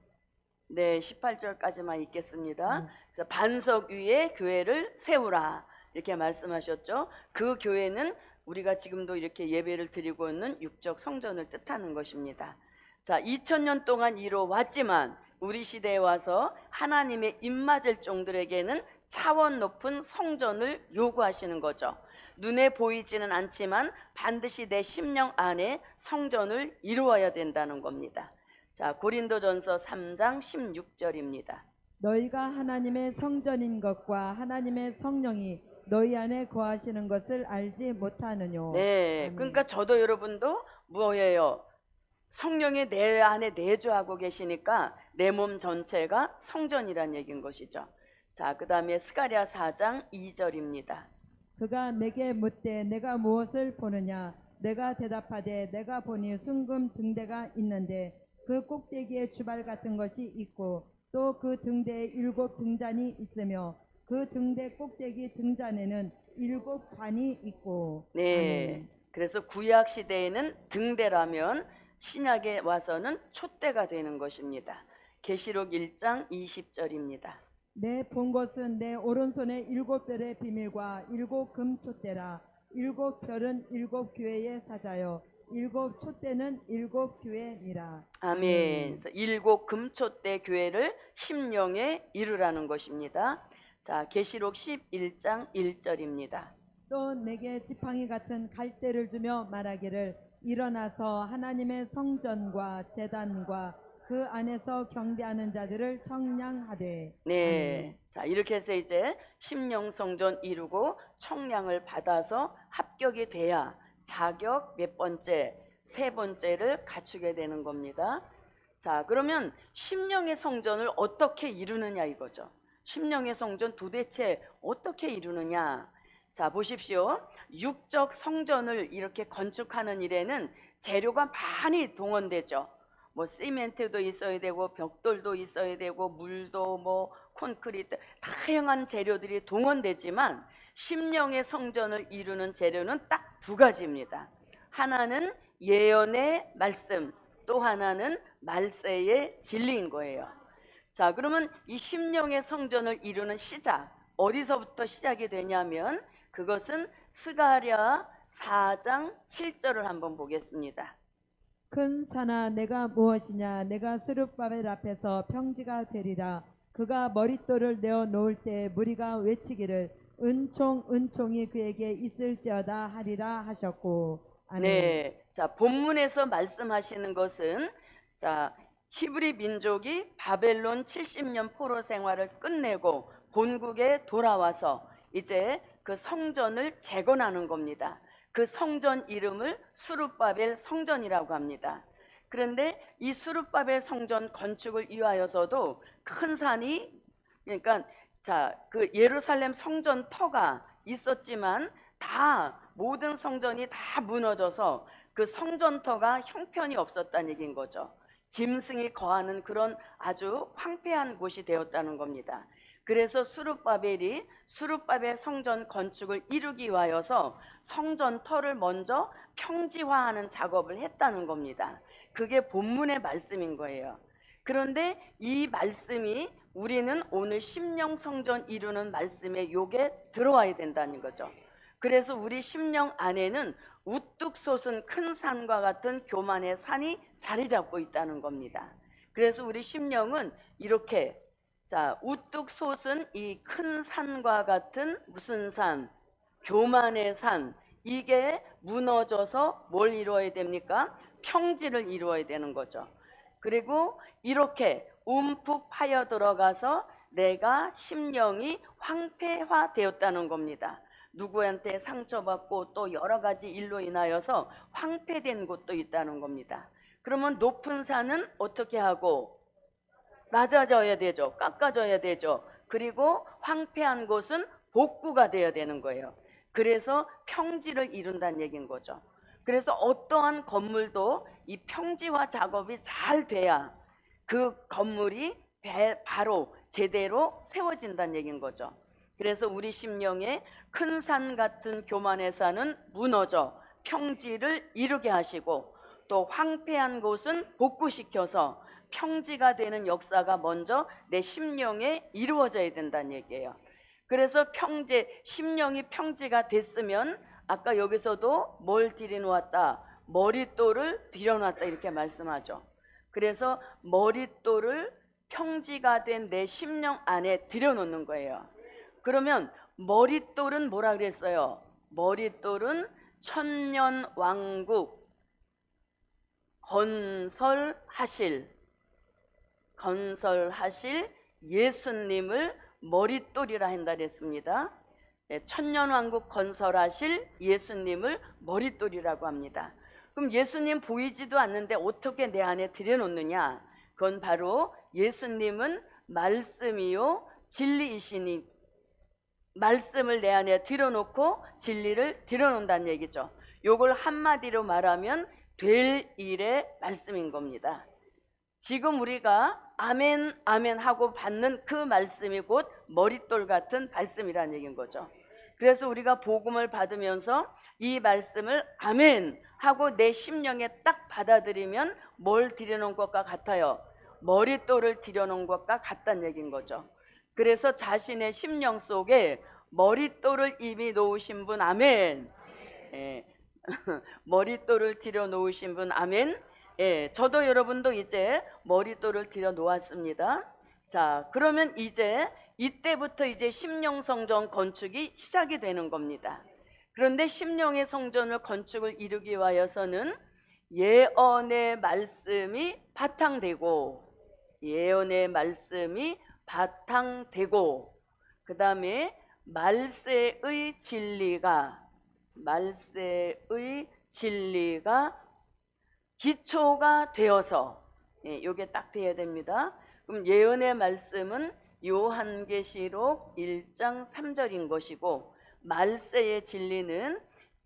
네, 18절까지만 읽겠습니다. 그래서 반석 위에 교회를 세우라 이렇게 말씀하셨죠. 그 교회는 우리가 지금도 이렇게 예배를 드리고 있는 육적 성전을 뜻하는 것입니다. 자, 2000년 동안 이루어왔지만 우리 시대에 와서 하나님의 입맞을 종들에게는 차원 높은 성전을 요구하시는 거죠. 눈에 보이지는 않지만 반드시 내 심령 안에 성전을 이루어야 된다는 겁니다. 자, 고린도전서 3장 16절입니다. 너희가 하나님의 성전인 것과 하나님의 성령이 너희 안에 거하시는 것을 알지 못하느뇨. 네, 아멘. 그러니까 저도 여러분도 뭐예요? 성령이 내 안에 내주하고 계시니까 내 몸 전체가 성전이란 얘기인 것이죠. 자, 그 다음에 스가랴 4장 2절입니다. 그가 내게 묻되 내가 무엇을 보느냐? 내가 대답하되 내가 보니 순금 등대가 있는데 그 꼭대기에 주발 같은 것이 있고 또 그 등대에 일곱 등잔이 있으며 그 등대 꼭대기 등잔에는 일곱 관이 있고. 네, 아멘. 그래서 구약 시대에는 등대라면 신약에 와서는 촛대가 되는 것입니다. 계시록 1장 20절입니다. 내 본 것은 내 오른손에 일곱 별의 비밀과 일곱 금촛대라. 일곱 별은 일곱 교회의 사자요 일곱 촛대는 일곱 교회니라. 아멘. 그래서 일곱 금촛대 교회를 심령에 이루라는 것입니다. 자, 계시록 11장 1절입니다. 또 내게 지팡이 같은 갈대를 주며 말하기를 일어나서 하나님의 성전과 제단과 그 안에서 경배하는 자들을 청량하되. 네. 자, 이렇게 해서 이제 심령 성전 이루고 청량을 받아서 합격이 돼야 자격 몇 번째? 세 번째를 갖추게 되는 겁니다. 자, 그러면 심령의 성전을 어떻게 이루느냐 이거죠. 심령의 성전 도대체 어떻게 이루느냐? 자, 보십시오. 육적 성전을 이렇게 건축하는 일에는 재료가 많이 동원되죠. 뭐 시멘트도 있어야 되고 벽돌도 있어야 되고 물도 뭐 콘크리트 다양한 재료들이 동원되지만 심령의 성전을 이루는 재료는 딱 두 가지입니다. 하나는 예언의 말씀, 또 하나는 말세의 진리인 거예요. 자, 그러면 이 심령의 성전을 이루는 시작, 어디서부터 시작이 되냐면 그것은 스가랴 4장 7절을 한번 보겠습니다. 큰 산아 내가 무엇이냐 내가 스룹바벨 앞에서 평지가 되리라. 그가 머릿돌을 내어 놓을 때 무리가 외치기를 은총 은총이 그에게 있을지어다 하리라 하셨고. 아멘. 네. 자, 본문에서 말씀하시는 것은 자, 히브리 민족이 바벨론 70년 포로 생활을 끝내고 본국에 돌아와서 이제 그 성전을 재건하는 겁니다. 그 성전 이름을 수룹바벨 성전이라고 합니다. 그런데 이 수룹바벨 성전 건축을 위하여서도 큰 산이, 그러니까 자, 그 예루살렘 성전 터가 있었지만 다 모든 성전이 다 무너져서 그 성전터가 형편이 없었다는 얘기인 거죠. 짐승이 거하는 그런 아주 황폐한 곳이 되었다는 겁니다. 그래서 수룹바벨 성전 건축을 이루기 위하여서 성전터를 먼저 평지화하는 작업을 했다는 겁니다. 그게 본문의 말씀인 거예요. 그런데 이 말씀이 우리는 오늘 심령 성전 이루는 말씀에 요게 들어와야 된다는 거죠. 그래서 우리 심령 안에는 우뚝 솟은 큰 산과 같은 교만의 산이 자리 잡고 있다는 겁니다. 그래서 우리 심령은 이렇게 자, 우뚝 솟은 이 큰 산과 같은 무슨 산? 교만의 산. 이게 무너져서 뭘 이루어야 됩니까? 평지를 이루어야 되는 거죠. 그리고 이렇게 움푹 파여 들어가서 내가 심령이 황폐화되었다는 겁니다. 누구한테 상처받고 또 여러 가지 일로 인하여서 황폐된 곳도 있다는 겁니다. 그러면 높은 산은 어떻게 하고 낮아져야 되죠. 깎아져야 되죠. 그리고 황폐한 곳은 복구가 되어야 되는 거예요. 그래서 평지를 이룬다는 얘기인 거죠. 그래서 어떠한 건물도 이 평지화 작업이 잘 돼야 그 건물이 바로 제대로 세워진다는 얘기인 거죠. 그래서 우리 심령에 큰 산 같은 교만의 산은 무너져 평지를 이루게 하시고 또 황폐한 곳은 복구시켜서 평지가 되는 역사가 먼저 내 심령에 이루어져야 된다는 얘기예요. 그래서 심령이 평지가 됐으면 아까 여기서도 뭘 들여놓았다? 머릿돌을 들여놨다 이렇게 말씀하죠. 그래서 머릿돌을 평지가 된 내 심령 안에 들여놓는 거예요. 그러면 머릿돌은 뭐라 그랬어요? 머릿돌은 천년왕국 건설하실 예수님을 머릿돌이라 한다 그랬습니다. 천년왕국 건설하실 예수님을 머릿돌이라고 합니다. 그럼 예수님 보이지도 않는데 어떻게 내 안에 들여놓느냐? 그건 바로 예수님은 말씀이요 진리이시니 말씀을 내 안에 들여놓고 진리를 들여놓는다는 얘기죠. 요걸 한마디로 말하면 될 일의 말씀인 겁니다. 지금 우리가 아멘 아멘 하고 받는 그 말씀이 곧 머릿돌 같은 말씀이라는 얘기인 거죠. 그래서 우리가 복음을 받으면서 이 말씀을 아멘 하고 내 심령에 딱 받아들이면 뭘 들여놓은 것과 같아요? 머릿돌을 들여놓은 것과 같다는 얘기인 거죠. 그래서 자신의 심령 속에 머릿돌을 이미 놓으신 분 아멘. 머릿돌을 들여놓으신 분 아멘. 저도 여러분도 이제 머릿돌을 들여놓았습니다. 자, 그러면 이제 이때부터 이제 심령 성전 건축이 시작이 되는 겁니다. 그런데 심령의 성전을 건축을 이루기 위하여서는 예언의 말씀이 바탕되고 그 다음에 말세의 진리가 기초가 되어서 이게 딱 돼야 됩니다. 그럼 예언의 말씀은 요한계시록 1장 3절인 것이고 말세의 진리는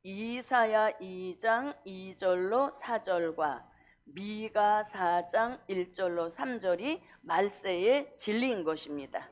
이사야 2장 2절로 4절과 미가 4장 1절로 3절이 말세의 진리인 것입니다.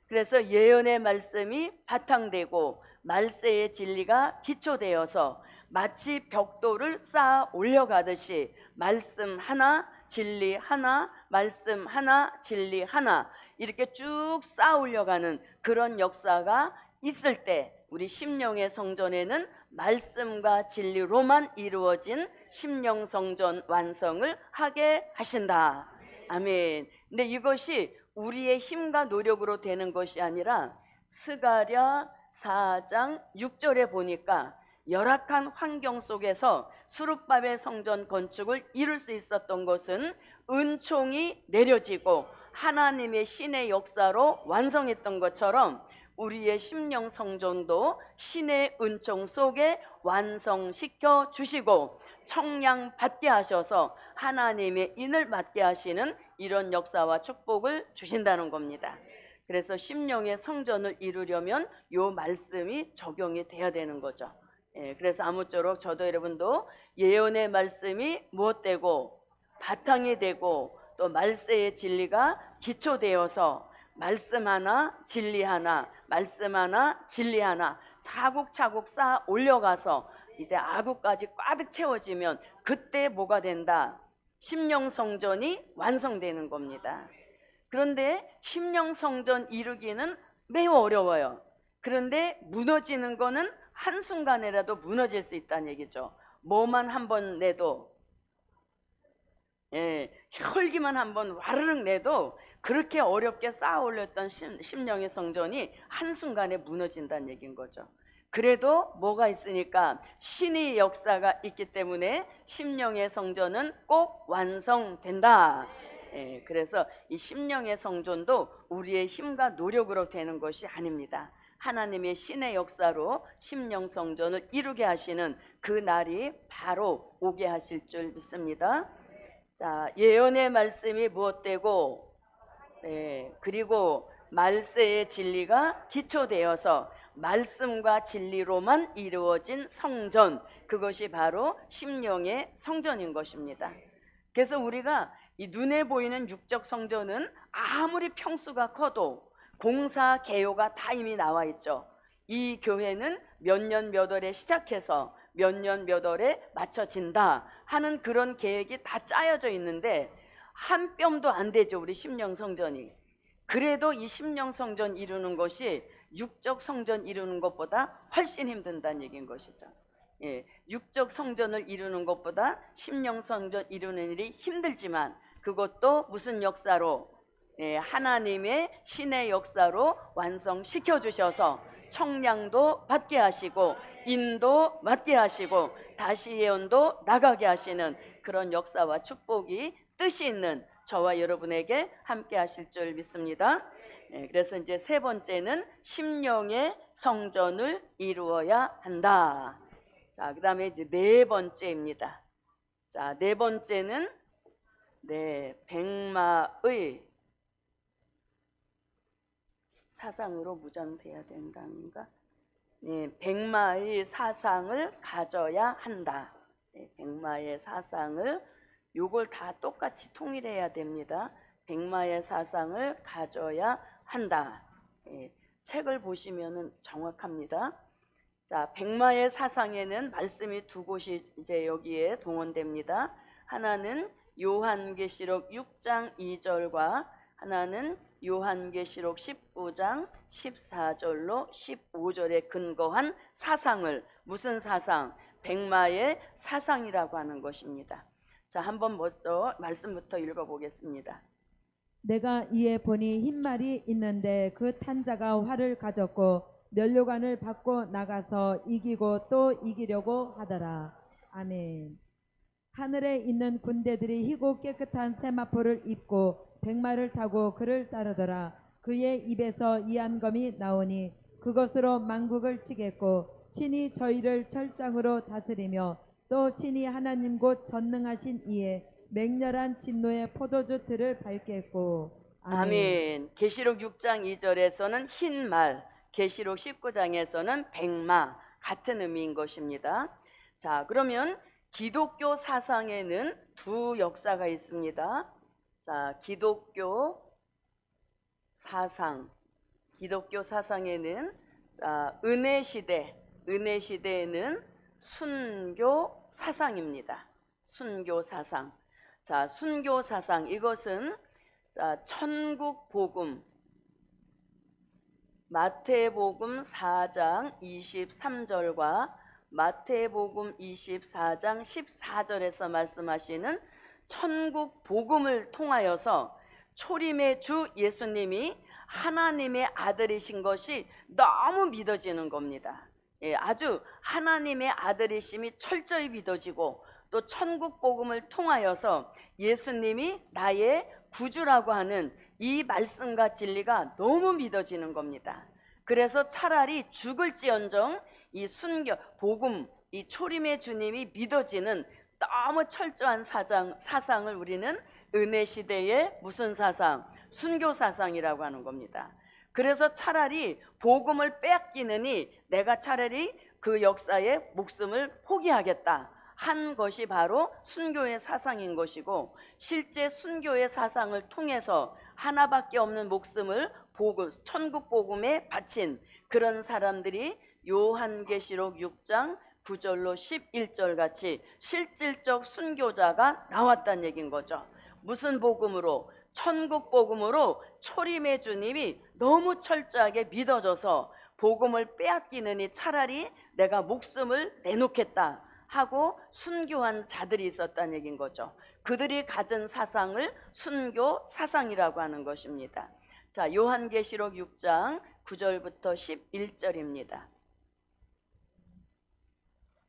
그래서 예언의 말씀이 바탕되고 말세의 진리가 기초되어서 마치 벽돌을 쌓아 올려가듯이 말씀 하나 진리 하나 말씀 하나 진리 하나 이렇게 쭉 쌓아 올려가는 그런 역사가 있을 때 우리 심령의 성전에는 말씀과 진리로만 이루어진 심령 성전 완성을 하게 하신다. 아멘. 근데 이것이 우리의 힘과 노력으로 되는 것이 아니라 스가랴 4장 6절에 보니까 열악한 환경 속에서 수룹바벨 성전 건축을 이룰 수 있었던 것은 은총이 내려지고 하나님의 신의 역사로 완성했던 것처럼 우리의 심령 성전도 신의 은총 속에 완성시켜 주시고 청량 받게 하셔서 하나님의 인을 맡게 하시는 이런 역사와 축복을 주신다는 겁니다. 그래서 심령의 성전을 이루려면 요 말씀이 적용이 돼야 되는 거죠. 그래서 아무쪼록 저도 여러분도 예언의 말씀이 무엇되고 바탕이 되고 또 말세의 진리가 기초되어서 말씀 하나 진리 하나 말씀 하나 진리 하나 차곡차곡 쌓아 올려가서 이제 아구까지 가득 채워지면 그때 뭐가 된다? 심령 성전이 완성되는 겁니다. 그런데 심령 성전 이루기는 매우 어려워요. 그런데 무너지는 거는 한순간에라도 무너질 수 있다는 얘기죠. 뭐만 한번 내도 혈기만 한번 와르륵 내도 그렇게 어렵게 쌓아 올렸던 심령의 성전이 한순간에 무너진다는 얘기인 거죠. 그래도 뭐가 있으니까 신의 역사가 있기 때문에 심령의 성전은 꼭 완성된다. 그래서 이 심령의 성전도 우리의 힘과 노력으로 되는 것이 아닙니다. 하나님의 신의 역사로 심령 성전을 이루게 하시는 그 날이 바로 오게 하실 줄 믿습니다. 자, 예언의 말씀이 무엇되고 그리고 말세의 진리가 기초되어서 말씀과 진리로만 이루어진 성전, 그것이 바로 심령의 성전인 것입니다. 그래서 우리가 이 눈에 보이는 육적 성전은 아무리 평수가 커도 공사 개요가 다 이미 나와 있죠. 이 교회는 몇 년 몇 월에 시작해서 몇 년 몇 월에 마쳐진다 하는 그런 계획이 다 짜여져 있는데 한 뼘도 안 되죠, 우리 심령 성전이. 그래도 이 심령 성전 이루는 것이 육적 성전 이루는 것보다 훨씬 힘든다는 얘기인 것이죠. 육적 성전을 이루는 것보다 심령 성전 이루는 일이 힘들지만 그것도 무슨 역사로? 하나님의 신의 역사로 완성시켜 주셔서 청량도 받게 하시고 인도 맡게 하시고 다시 예언도 나가게 하시는 그런 역사와 축복이 뜻이 있는 저와 여러분에게 함께 하실 줄 믿습니다. 그래서 이제 세 번째는 심령의 성전을 이루어야 한다. 자, 그다음에 이제 네 번째입니다. 자, 네 번째는 백마의 사상으로 무장돼야 된다는가? 백마의 사상을 가져야 한다. 백마의 사상을 요걸 다 똑같이 통일해야 됩니다. 백마의 사상을 가져야 한다. 책을 보시면은 정확합니다. 자, 백마의 사상에는 말씀이 두 곳이 이제 여기에 동원됩니다. 하나는 요한계시록 6장 2절과 하나는 요한계시록 19장 14절로 15절에 근거한 사상을, 무슨 사상? 백마의 사상이라고 하는 것입니다. 자, 한번 먼저 말씀부터 읽어보겠습니다. 내가 이에 보니 흰 말이 있는데 그 탄 자가 활을 가졌고 면류관을 받고 나가서 이기고 또 이기려고 하더라. 아멘. 하늘에 있는 군대들이 희고 깨끗한 세마포를 입고 백마를 타고 그를 따르더라. 그의 입에서 이한검이 나오니 그것으로 만국을 치겠고 친히 저희를 철장으로 다스리며 또 친히 하나님 곧 전능하신 이에 맹렬한 진노의 포도주 틀을 밟겠고. 아멘. 계시록 6장 2절에서는 흰 말, 계시록 19장에서는 백마, 같은 의미인 것입니다. 자, 그러면 기독교 사상에는 두 역사가 있습니다. 자, 기독교 사상에는 은혜 시대에는 순교 사상입니다. 순교 사상. 자, 순교 사상, 이것은 자, 천국 복음 마태복음 4장 23절과 마태복음 24장 14절에서 말씀하시는 천국 복음을 통하여서 초림의 주 예수님이 하나님의 아들이신 것이 너무 믿어지는 겁니다. 예, 아주 하나님의 아들이심이 철저히 믿어지고 또 천국 복음을 통하여서 예수님이 나의 구주라고 하는 이 말씀과 진리가 너무 믿어지는 겁니다. 그래서 차라리 죽을지언정 이 순교 복음 이 초림의 주님이 믿어지는 너무 철저한 사상을 우리는 은혜 시대의 무슨 사상? 순교 사상이라고 하는 겁니다. 그래서 차라리 복음을 빼앗기느니 내가 차라리 그 역사에 목숨을 포기하겠다 한 것이 바로 순교의 사상인 것이고, 실제 순교의 사상을 통해서 하나밖에 없는 목숨을 천국 복음에 바친 그런 사람들이 요한계시록 6장 9절로 11절 같이 실질적 순교자가 나왔다는 얘기인 거죠. 무슨 복음으로? 천국 복음으로 초림의 주님이 너무 철저하게 믿어져서 복음을 빼앗기느니 차라리 내가 목숨을 내놓겠다 하고 순교한 자들이 있었다는 얘기인 거죠. 그들이 가진 사상을 순교 사상이라고 하는 것입니다. 자, 요한계시록 6장 9절부터 11절입니다.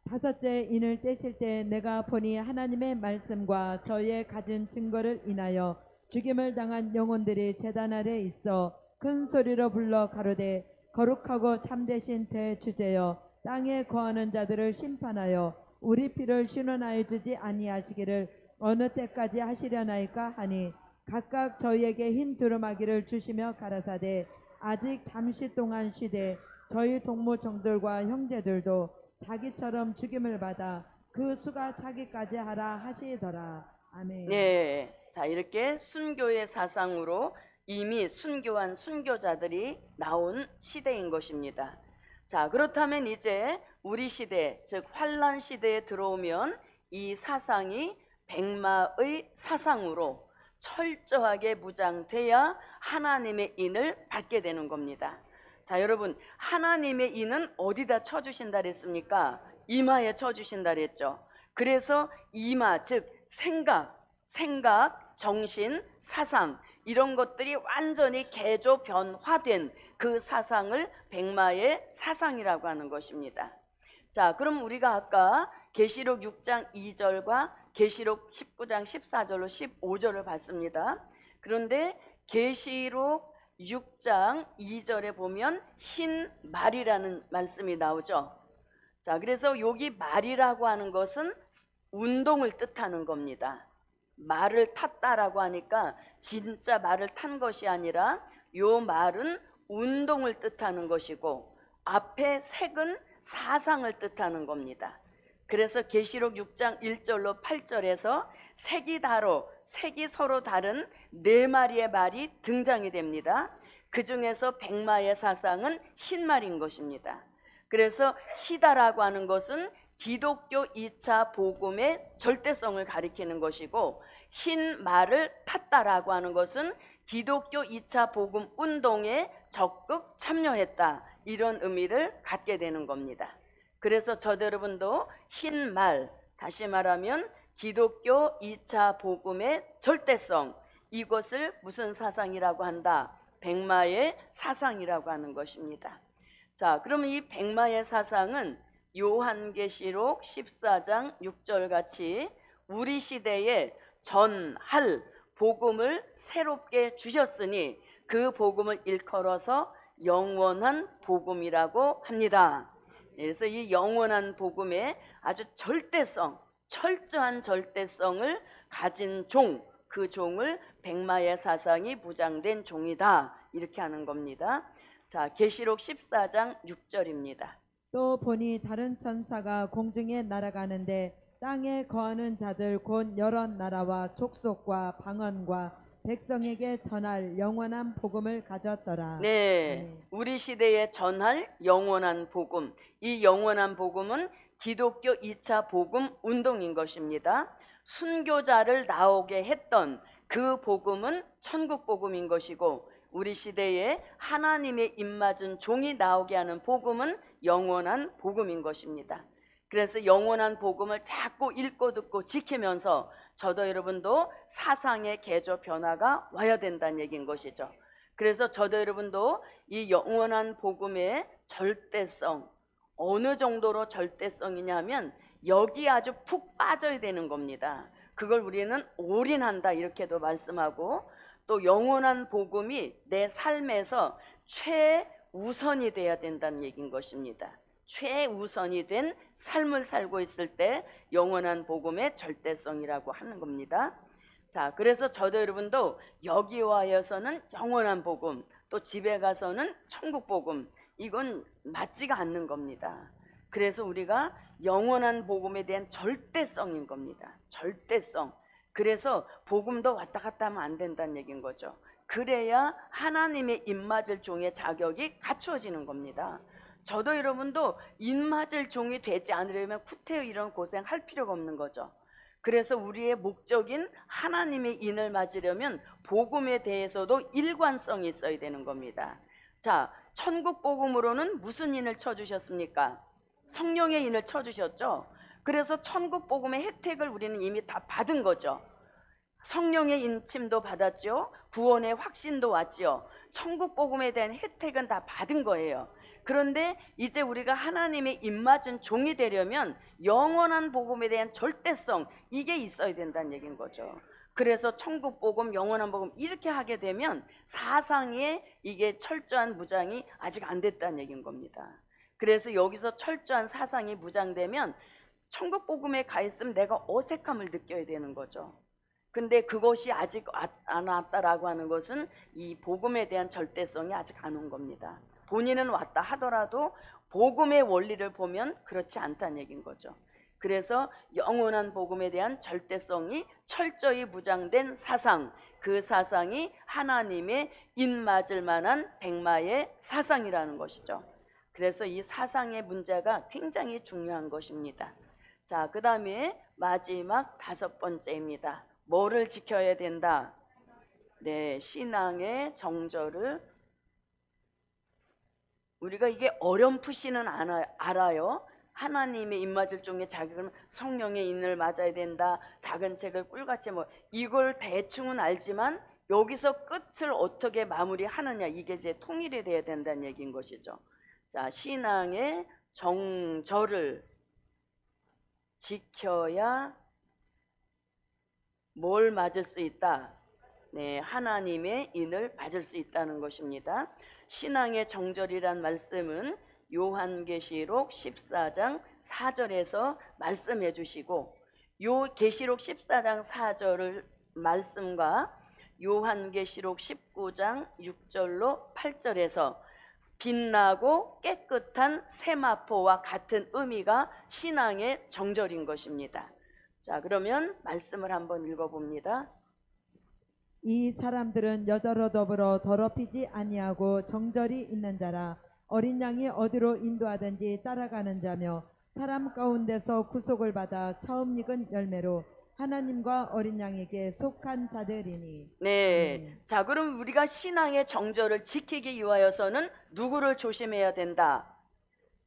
다섯째 인을 떼실 때 내가 보니 하나님의 말씀과 저의 가진 증거를 인하여 죽임을 당한 영혼들이 제단 아래 있어 큰 소리로 불러 가로되 거룩하고 참되신 대주제여 땅에 거하는 자들을 심판하여 우리 피를 신원하여 주지 아니하시기를 어느 때까지 하시려나이까 하니 각각 저희에게 흰 두루마기를 주시며 가라사대 아직 잠시 동안 쉬되 저희 동무 종들과 형제들도 자기처럼 죽임을 받아 그 수가 차기까지 하라 하시더라. 아멘. 네, 자 이렇게 순교의 사상으로 이미 순교한 순교자들이 나온 시대인 것입니다. 자, 그렇다면 이제 우리 시대, 즉 환란 시대에 들어오면 이 사상이 백마의 사상으로 철저하게 무장돼야 하나님의 인을 받게 되는 겁니다. 자, 여러분, 하나님의 인은 어디다 쳐주신다 그랬습니까? 이마에 쳐주신다 그랬죠. 그래서 이마, 즉 생각, 정신, 사상 이런 것들이 완전히 개조 변화된 그 사상을 백마의 사상이라고 하는 것입니다. 자, 그럼 우리가 아까 계시록 6장 2절과 계시록 19장 14절로 15절을 봤습니다. 그런데 계시록 6장 2절에 보면 흰 말이라는 말씀이 나오죠. 자, 그래서 여기 말이라고 하는 것은 운동을 뜻하는 겁니다. 말을 탔다라고 하니까 진짜 말을 탄 것이 아니라 요 말은 운동을 뜻하는 것이고 앞에 색은 사상을 뜻하는 겁니다. 그래서 계시록 6장 1절로 8절에서 색이 서로 다른 네 마리의 말이 등장이 됩니다. 그 중에서 백마의 사상은 흰 말인 것입니다. 그래서 희다라고 하는 것은 기독교 2차 복음의 절대성을 가리키는 것이고, 흰 말을 탔다라고 하는 것은 기독교 2차 복음 운동에 적극 참여했다 이런 의미를 갖게 되는 겁니다. 그래서 저도 여러분도 흰 말, 다시 말하면 기독교 2차 복음의 절대성, 이것을 무슨 사상이라고 한다? 백마의 사상이라고 하는 것입니다. 자, 그러면 이 백마의 사상은 요한계시록 14장 6절 같이 우리 시대에 전할 복음을 새롭게 주셨으니 그 복음을 일컬어서 영원한 복음이라고 합니다. 그래서 이 영원한 복음의 아주 철저한 절대성을 가진 그 종을 백마의 사상이 무장된 종이다 이렇게 하는 겁니다. 자, 계시록 14장 6절입니다. 또 보니 다른 천사가 공중에 날아가는데 땅에 거하는 자들 곧 여러 나라와 족속과 방언과 백성에게 전할 영원한 복음을 가졌더라. 네, 우리 시대에 전할 영원한 복음. 이 영원한 복음은 기독교 2차 복음 운동인 것입니다. 순교자를 나오게 했던 그 복음은 천국 복음인 것이고, 우리 시대에 하나님의 입맞은 종이 나오게 하는 복음은 영원한 복음인 것입니다. 그래서 영원한 복음을 자꾸 읽고 듣고 지키면서 저도 여러분도 사상의 개조 변화가 와야 된다는 얘기인 것이죠. 그래서 저도 여러분도 이 영원한 복음의 절대성, 어느 정도로 절대성이냐 하면 여기 아주 푹 빠져야 되는 겁니다. 그걸 우리는 올인한다 이렇게도 말씀하고, 또 영원한 복음이 내 삶에서 최우선이 돼야 된다는 얘기인 것입니다. 최우선이 된 삶을 살고 있을 때 영원한 복음의 절대성이라고 하는 겁니다. 자, 그래서 저도 여러분도 여기 와서는 영원한 복음, 또 집에 가서는 천국 복음, 이건 맞지가 않는 겁니다. 그래서 우리가 영원한 복음에 대한 절대성인 겁니다. 절대성. 그래서 복음도 왔다 갔다 하면 안 된다는 얘기인 거죠. 그래야 하나님의 입맞을 종의 자격이 갖추어지는 겁니다. 저도 여러분도 입맞을 종이 되지 않으려면 구태여 이런 고생할 필요가 없는 거죠. 그래서 우리의 목적인 하나님의 인을 맞으려면 복음에 대해서도 일관성이 있어야 되는 겁니다. 자, 천국 복음으로는 무슨 인을 쳐주셨습니까? 성령의 인을 쳐주셨죠. 그래서 천국 복음의 혜택을 우리는 이미 다 받은 거죠. 성령의 인침도 받았죠. 구원의 확신도 왔죠. 천국 복음에 대한 혜택은 다 받은 거예요. 그런데 이제 우리가 하나님의 입맞은 종이 되려면 영원한 복음에 대한 절대성, 이게 있어야 된다는 얘기인 거죠. 그래서 천국 복음, 영원한 복음 이렇게 하게 되면 사상에 이게 철저한 무장이 아직 안 됐다는 얘기인 겁니다. 그래서 여기서 철저한 사상이 무장되면 천국 복음에 가 있으면 내가 어색함을 느껴야 되는 거죠. 근데 그것이 아직 안 왔다라고 하는 것은 이 복음에 대한 절대성이 아직 안 온 겁니다. 본인은 왔다 하더라도 복음의 원리를 보면 그렇지 않다는 얘기인 거죠. 그래서 영원한 복음에 대한 절대성이 철저히 무장된 사상, 그 사상이 하나님의 입맞을 만한 백마의 사상이라는 것이죠. 그래서 이 사상의 문제가 굉장히 중요한 것입니다. 자, 그 다음에 마지막 5번째입니다. 뭐를 지켜야 된다? 네, 신앙의 정절을. 우리가 이게 어렴풋이는 알아요. 하나님의 입맞을 종의 자격은 성령의 인을 맞아야 된다. 작은 책을 꿀같이 이걸 대충은 알지만 여기서 끝을 어떻게 마무리하느냐, 이게 이제 통일이 돼야 된다는 얘기인 것이죠. 자, 신앙의 정절을 지켜야 뭘 맞을 수 있다? 네, 하나님의 인을 맞을 수 있다는 것입니다. 신앙의 정절이란 말씀은 요한계시록 14장 4절에서 말씀해 주시고, 요 계시록 14장 4절을 말씀과 요한계시록 19장 6절로 8절에서 빛나고 깨끗한 세마포와 같은 의미가 신앙의 정절인 것입니다. 자, 그러면 말씀을 한번 읽어봅니다. 이 사람들은 여자로 더불어 더럽히지 아니하고 정절이 있는 자라. 어린 양이 어디로 인도하든지 따라가는 자며 사람 가운데서 구속을 받아 처음 익은 열매로 하나님과 어린 양에게 속한 자들이니. 네. 자, 그럼 우리가 신앙의 정절을 지키기 위하여서는 누구를 조심해야 된다?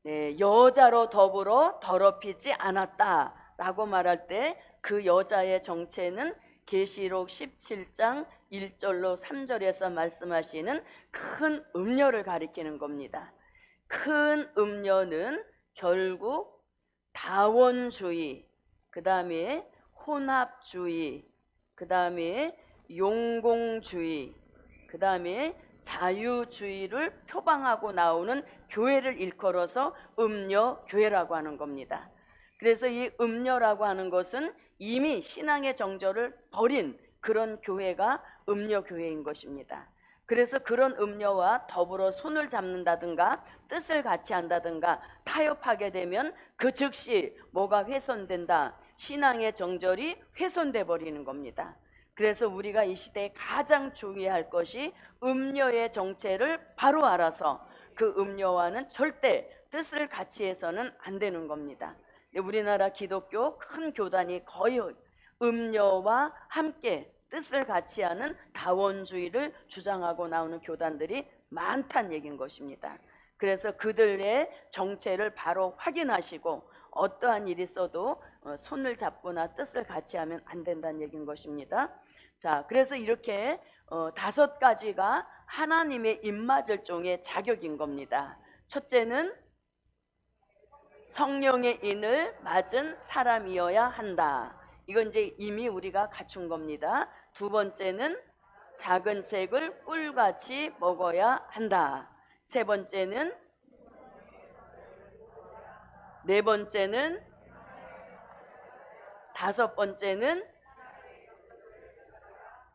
네, 여자로 더불어 더럽히지 않았다라고 말할 때 그 여자의 정체는 계시록 17장 1절로 3절에서 말씀하시는 큰 음녀를 가리키는 겁니다. 큰 음녀는 결국 다원주의, 그 다음에 혼합주의, 그 다음에 용공주의, 그 다음에 자유주의를 표방하고 나오는 교회를 일컬어서 음녀교회라고 하는 겁니다. 그래서 이 음녀라고 하는 것은 이미 신앙의 정절을 버린 그런 교회가 음녀교회인 것입니다. 그래서 그런 음녀와 더불어 손을 잡는다든가 뜻을 같이 한다든가 타협하게 되면 그 즉시 뭐가 훼손된다? 신앙의 정절이 훼손돼 버리는 겁니다. 그래서 우리가 이 시대에 가장 주의할 것이 음녀의 정체를 바로 알아서 그 음녀와는 절대 뜻을 같이 해서는 안 되는 겁니다. 우리나라 기독교 큰 교단이 거의 음녀와 함께 뜻을 같이 하는 다원주의를 주장하고 나오는 교단들이 많다는 얘기인 것입니다. 그래서 그들의 정체를 바로 확인하시고 어떠한 일이 있어도 손을 잡거나 뜻을 같이 하면 안 된다는 얘기인 것입니다. 자, 그래서 이렇게 5가지가 하나님의 입맞을 종의 자격인 겁니다. 첫째는 성령의 인을 맞은 사람이어야 한다. 이건 이제 이미 우리가 갖춘 겁니다. 두 번째는 작은 책을 꿀같이 먹어야 한다. 세 번째는, 네 번째는, 다섯 번째는,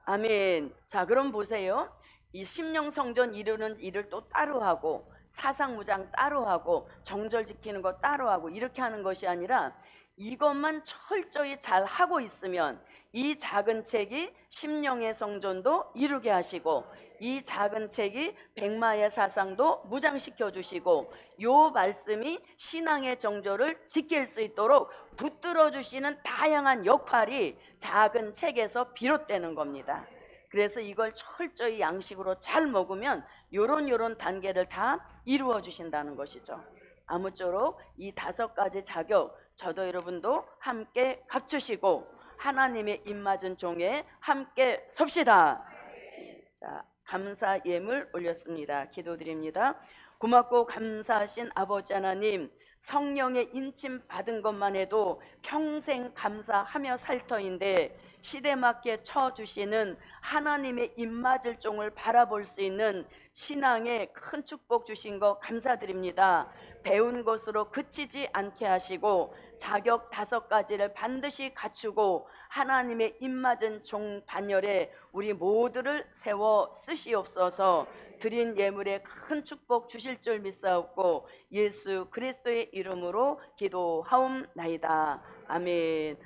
아멘. 자, 그럼 보세요. 이 심령성전 이루는 일을 또 따로 하고 사상무장 따로 하고 정절 지키는 거 따로 하고 이렇게 하는 것이 아니라 이것만 철저히 잘 하고 있으면 이 작은 책이 심령의 성전도 이루게 하시고 이 작은 책이 백마의 사상도 무장시켜 주시고 요 말씀이 신앙의 정절을 지킬 수 있도록 붙들어 주시는 다양한 역할이 작은 책에서 비롯되는 겁니다. 그래서 이걸 철저히 양식으로 잘 먹으면 요런 단계를 다 이루어 주신다는 것이죠. 아무쪼록 이 5가지 자격 저도 여러분도 함께 갖추시고 하나님의 입맞은 종에 함께 섭시다. 자, 감사 예물 올렸습니다. 기도드립니다. 고맙고 감사하신 아버지 하나님, 성령의 인침 받은 것만 해도 평생 감사하며 살 터인데 시대 맞게 쳐주시는 하나님의 입맞을 종을 바라볼 수 있는 신앙에 큰 축복 주신 거 감사드립니다. 배운 것으로 그치지 않게 하시고 자격 5가지를 반드시 갖추고 하나님의 입맞은 종 반열에 우리 모두를 세워 쓰시옵소서. 드린 예물에 큰 축복 주실 줄 믿사옵고 예수 그리스도의 이름으로 기도하옵나이다. 아멘.